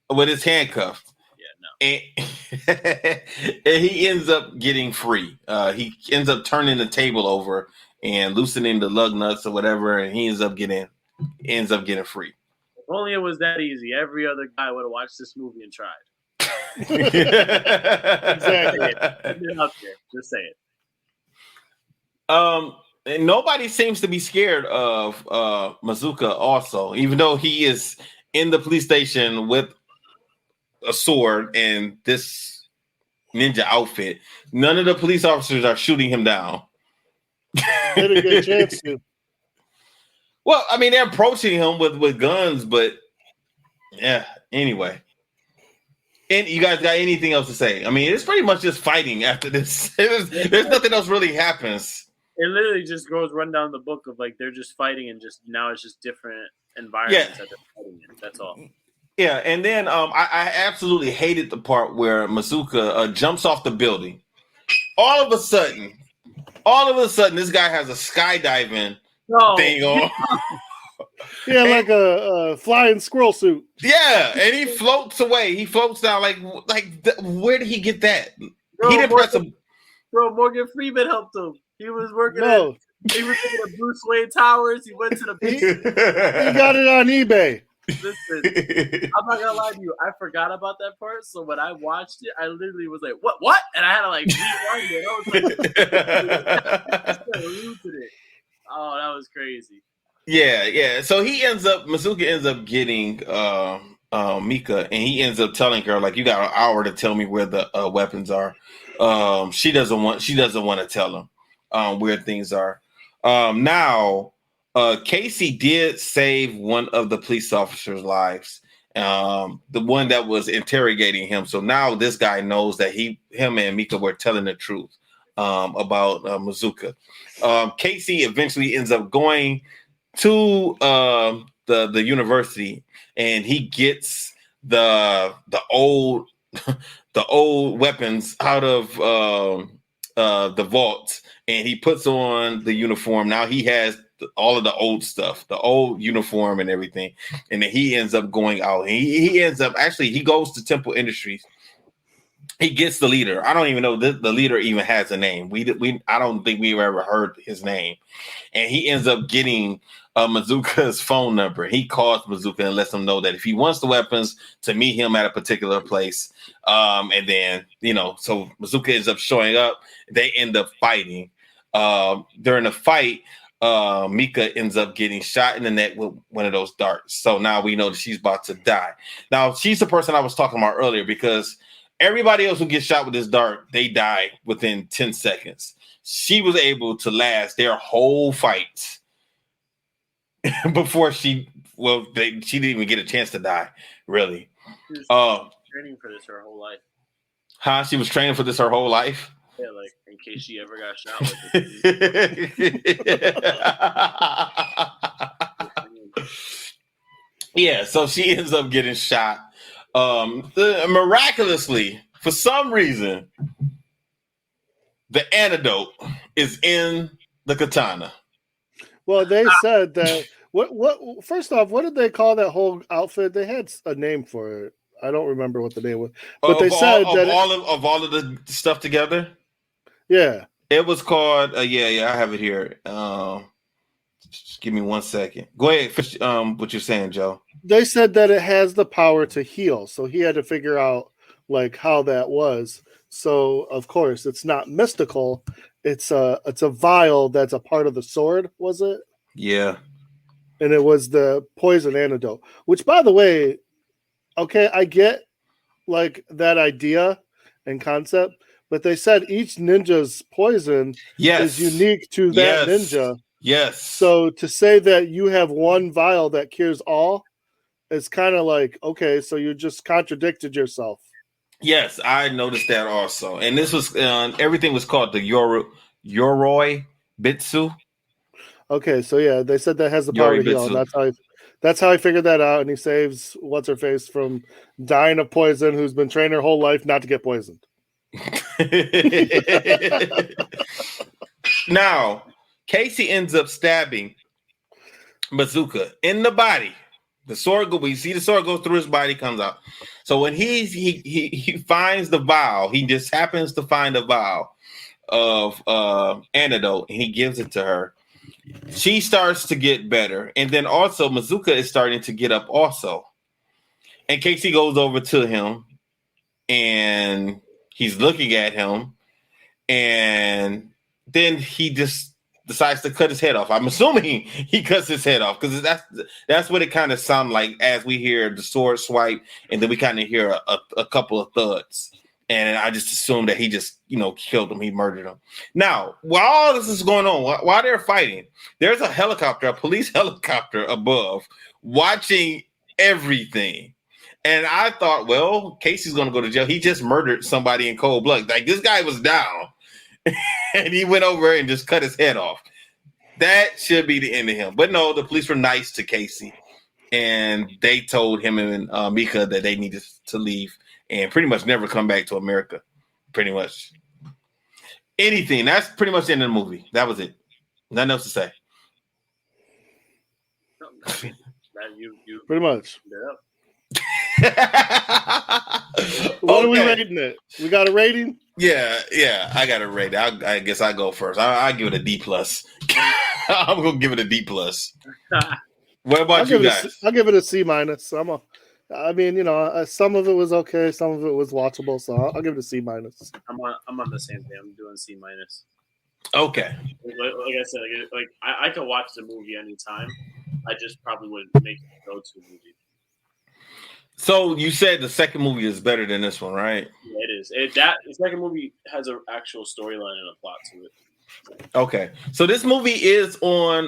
with his handcuffed. Yeah, no. and, and he ends up getting free. He ends up turning the table over and loosening the lug nuts or whatever, and he ends up getting free. If only it was that easy. Every other guy would have watched this movie and tried. Exactly. Just say it. And nobody seems to be scared of Mazuka also, even though he is in the police station with a sword and this ninja outfit. None of the police officers are shooting him down. They didn't get a chance to. Well, I mean, they're approaching him with guns, but yeah, anyway. And you guys got anything else to say? I mean, it's pretty much just fighting after this. There's nothing else really happens. It literally just goes run down the book of like they're just fighting and just now it's just different environments that they're fighting in. That's all. Yeah, and then I absolutely hated the part where Mazuka jumps off the building. All of a sudden, this guy has a skydiving thing on. Yeah, like a flying squirrel suit. Yeah, and he floats away. He floats down where did he get that? Bro, He didn't press a. Bro, Morgan Freeman helped him. He was working. No, he was looking at Bruce Wayne Towers. He went to the. he got it on eBay. Listen, I'm not gonna lie to you. I forgot about that part. So when I watched it, I literally was like, "What?" And I had to like rewind it. I was like, "Oh, that was crazy." Yeah. So Mazuka ends up getting Mika, and he ends up telling her like, "You got an hour to tell me where the weapons are." She doesn't want to tell him where things are. Now. Casey did save one of the police officers' lives, the one that was interrogating him. So now this guy knows that him and Mika were telling the truth about Mazuka. Casey eventually ends up going to the university, and he gets the old weapons out of the vault, and he puts on the uniform. Now he has all of the old stuff, the old uniform and everything. And then he ends up going out. He goes to Temple Industries. He gets the leader. I don't even know the leader even has a name. I don't think we've ever heard his name. And he ends up getting Mazuka's phone number. He calls Mazuka and lets him know that if he wants the weapons, to meet him at a particular place. And then, so Mazuka ends up showing up. They end up fighting. During the fight, Mika ends up getting shot in the neck with one of those darts. So now we know that she's about to die. Now, she's the person I was talking about earlier, because everybody else who gets shot with this dart, they die within 10 seconds. She was able to last their whole fight before she didn't even get a chance to die, really. She was training for this her whole life. Huh? She was training for this her whole life? Yeah, like in case she ever got shot with it. Yeah, so she ends up getting shot. Miraculously, for some reason, the antidote is in the katana. Well, they said that. What? First off, what did they call that whole outfit? They had a name for it. I don't remember what the name was, but they said that all of the stuff together. Yeah, it was called. I have it here. Just give me 1 second. Go ahead. What you're saying, Joe? They said that it has the power to heal, so he had to figure out like how that was. So of course, it's not mystical. It's a vial that's a part of the sword. Was it? Yeah. And it was the poison antidote. Which, by the way, okay, I get like that idea and concept. But they said each ninja's poison is unique to that ninja. Yes. So to say that you have one vial that cures all is kind of like, okay, so you just contradicted yourself. Yes, I noticed that also. And this was everything was called the Yoroi Bitsu. Okay, so yeah, they said that has the power to heal. That's how I figured that out. And he saves what's her face from dying of poison, who's been trained her whole life not to get poisoned. Now, Casey ends up stabbing Mazuka in the body The sword go. We see the sword go through his body, comes out. So when he finds the vial, he just happens to find a vial of antidote, and he gives it to her. She starts to get better, and then also Mazuka is starting to get up also. And Casey goes over to him, and he's looking at him, and then he just decides to cut his head off. I'm assuming he cuts his head off because that's what it kind of sounds like as we hear the sword swipe, and then we kind of hear a couple of thuds. And I just assumed that he just, killed him. He murdered him. Now, while all this is going on, while they're fighting, there's a police helicopter above watching everything. And I thought, well, Casey's going to go to jail. He just murdered somebody in cold blood. Like, this guy was down. And he went over and just cut his head off. That should be the end of him. But no, the police were nice to Casey. And they told him and Mika that they needed to leave and pretty much never come back to America. Pretty much. Anything. That's pretty much the end of the movie. That was it. Nothing else to say. You Pretty much. Yeah. What are we rating it? We got a rating? Yeah, I got to rate it. I guess I go first. I'll give it a D+. I'm going to give it a D+. What about you guys? I'll give it a C-. Some of it was okay. Some of it was watchable. So I'll give it a C-. I'm on the same thing. I'm doing C-. Okay. Like I said, I could watch the movie anytime. I just probably wouldn't make it a go-to movie. So you said the second movie is better than this one, right? Yeah, it is. The second movie has an actual storyline and a plot to it. Okay. So this movie is on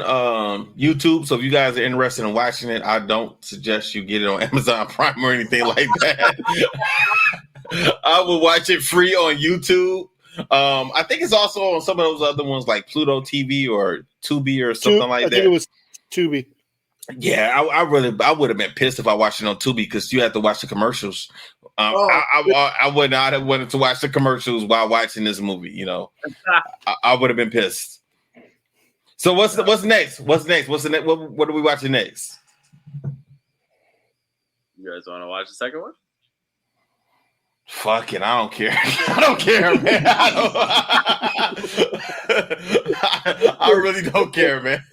YouTube. So if you guys are interested in watching it, I don't suggest you get it on Amazon Prime or anything like that. I will watch it free on YouTube. I think it's also on some of those other ones like Pluto TV or Tubi or something like that. I think it was Tubi. Yeah, I would have been pissed if I watched it on Tubi because you have to watch the commercials. I would not have wanted to watch the commercials while watching this movie. I would have been pissed. So what's next? What's next? What's the next? What are we watching next? You guys want to watch the second one? Fuck it, I don't care. I don't care, man. I really don't care, man.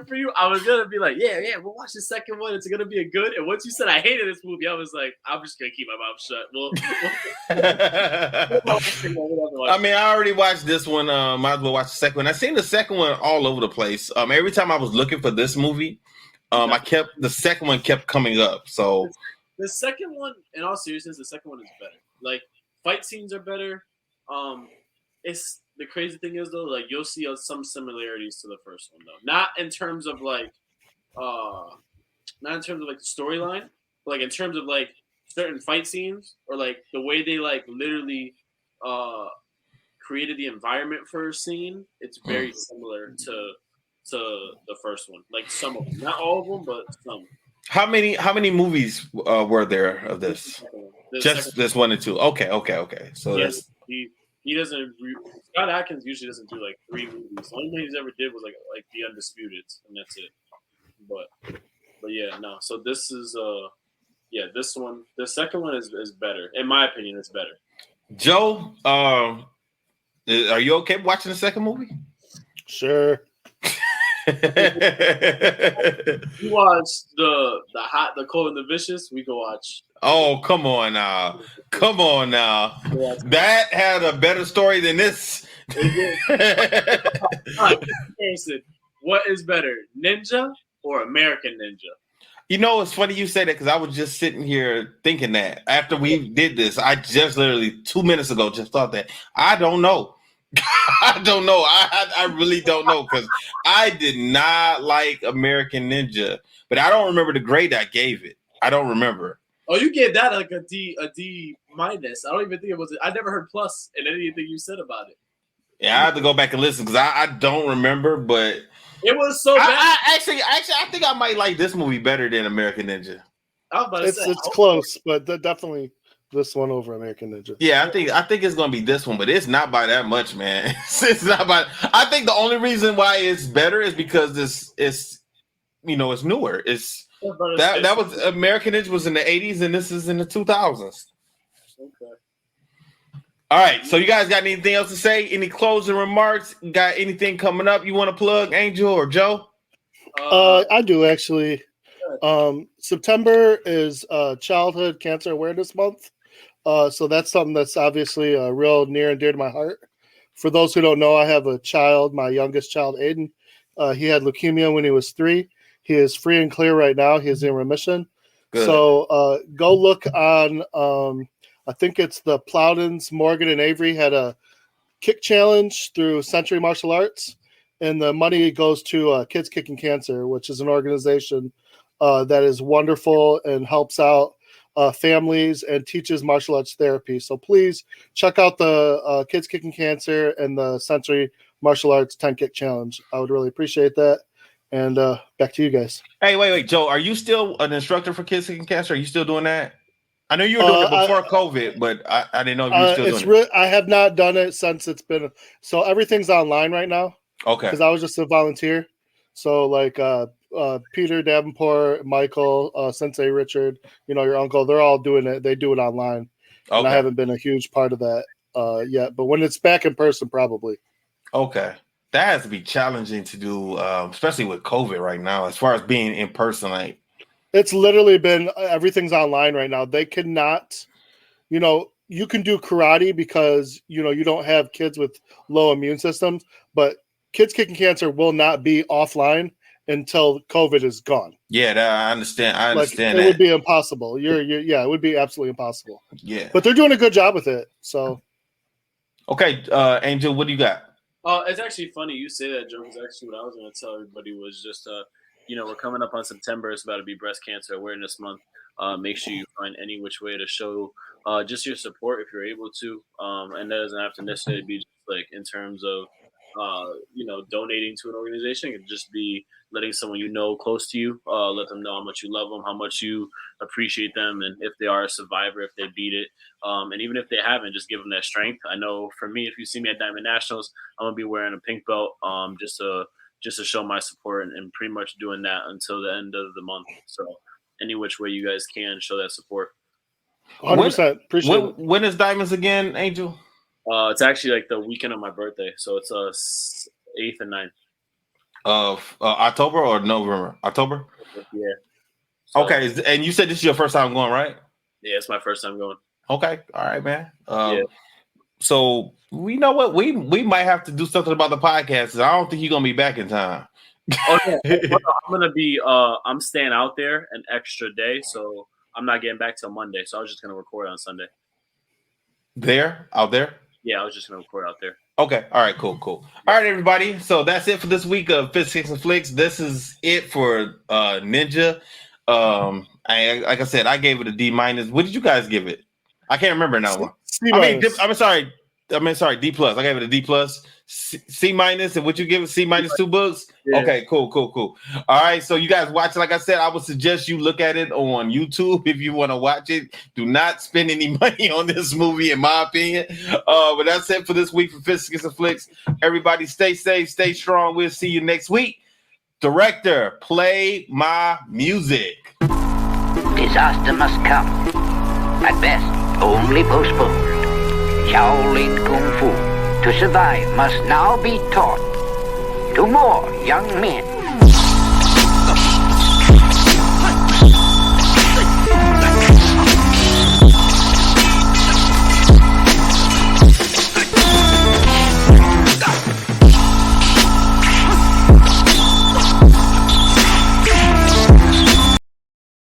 For you, I was gonna be like, yeah, we'll watch the second one. It's gonna be a good. And once you said I hated this movie, I was like, I'm just gonna keep my mouth shut. I mean, I already watched this one. Might as well watch the second one. I seen the second one all over the place. Every time I was looking for this movie, the second one kept coming up. So the second one, in all seriousness, the second one is better. Like fight scenes are better. It's the crazy thing is though, like you'll see some similarities to the first one though. Not in terms of the storyline, but like in terms of like certain fight scenes or like the way they like literally created the environment for a scene. It's very similar to the first one. Like some of them, not all of them, but some. How many movies were there of this? Just this one and two. Okay. So yeah, he doesn't. Scott Adkins usually doesn't do like 3 movies. The only one he's ever did was like The Undisputed, and that's it. But yeah, no. So this is this one. The second one is better, in my opinion. It's better. Joe, are you okay watching the second movie? Sure. You watch the Hot, the Cold, and the Vicious. We go watch. Oh, come on now. That had a better story than this. What is better, Ninja or American Ninja? It's funny you say that because I was just sitting here thinking that after we did this, I just literally 2 minutes ago just thought that. I don't know. I don't know. I really don't know because I did not like American Ninja, but I don't remember the grade I gave it. I don't remember. Oh, you gave that like a D minus. I don't even think it was. I never heard plus in anything you said about it. Yeah, I have to go back and listen because I don't remember, but it was so bad. I think I might like this movie better than American Ninja. It's close, but definitely this one over American Ninja. Yeah, I think it's gonna be this one, but it's not by that much, man. It's not by. I think the only reason why it's better is because it's newer. It's That was Americanage was in the 80s, and this is in the 2000s. Okay. All right, so you guys got anything else to say? Any closing remarks? Got anything coming up you want to plug, Angel or Joe? I do actually. September is Childhood Cancer Awareness Month, so that's something that's obviously real near and dear to my heart. For those who don't know, I have a child, my youngest child, Aiden. He had leukemia when he was 3. He is free and clear right now. He is in remission. Good. So go look on. I think it's the Plowdens, Morgan, and Avery had a kick challenge through Century Martial Arts, and the money goes to Kids Kicking Cancer, which is an organization that is wonderful and helps out families and teaches martial arts therapy. So please check out the Kids Kicking Cancer and the Century Martial Arts 10 Kick Challenge. I would really appreciate that. And back to you guys. Hey, wait, Joe, are you still an instructor for Kids Kicking Cancer? Are you still doing that? I know you were doing it before COVID, but I didn't know if you were still doing it. I have not done it since it's been – so everything's online right now. Okay. Because I was just a volunteer. So like Peter Davenport, Michael, Sensei Richard, your uncle, they're all doing it. They do it online. Okay. And I haven't been a huge part of that yet. But when it's back in person, probably. Okay. That has to be challenging to do, especially with COVID right now, as far as being in person. Like, it's literally been everything's online right now. They cannot, you can do karate because, you don't have kids with low immune systems, but Kids Kicking Cancer will not be offline until COVID is gone. Yeah, I understand. I understand that. It would be impossible. Yeah, it would be absolutely impossible. Yeah. But they're doing a good job with it. So. Okay, Angel, what do you got? It's actually funny you say that, Joe, because actually what I was going to tell everybody was just, we're coming up on September. It's about to be Breast Cancer Awareness Month. Make sure you find any which way to show just your support if you're able to. And that doesn't have to necessarily be just like in terms of, donating to an organization. It could just be letting someone close to you, let them know how much you love them, how much you appreciate them, and if they are a survivor, if they beat it. And even if they haven't, just give them that strength. I know for me, if you see me at Diamond Nationals, I'm going to be wearing a pink belt just to show my support and pretty much doing that until the end of the month. So any which way you guys can show that support. 100%. Appreciate it. When is Diamonds again, Angel? It's actually like the weekend of my birthday. So it's 8th and 9th. Of October or November? October? Yeah. So, okay. And you said this is your first time going, right? Yeah, it's my first time going. Okay. All right, man. Yeah. So we know what we might have to do something about the podcast. I don't think you're going to be back in time. Oh, yeah. I'm going to be I'm staying out there an extra day. So I'm not getting back till Monday. So I was just going to record on Sunday. Out there? Yeah, I was just going to record out there. Okay. All right. Cool. All right, everybody. So that's it for this week of Fist Kicks and Flicks. This is it for Ninja. Like I said, I gave it a D-. What did you guys give it? I can't remember now. I'm sorry, D+. I gave it a D+. C-. And what you give it? C- 2 books? Yeah. Okay, cool. All right, so you guys watch it. Like I said, I would suggest you look at it on YouTube if you want to watch it. Do not spend any money on this movie, in my opinion. But that's it for this week for Fist Kicks and Flicks. Everybody stay safe, stay strong. We'll see you next week. Director, play my music. Disaster must come. At best, only postponed. Shaolin Kung Fu, to survive, must now be taught to more young men.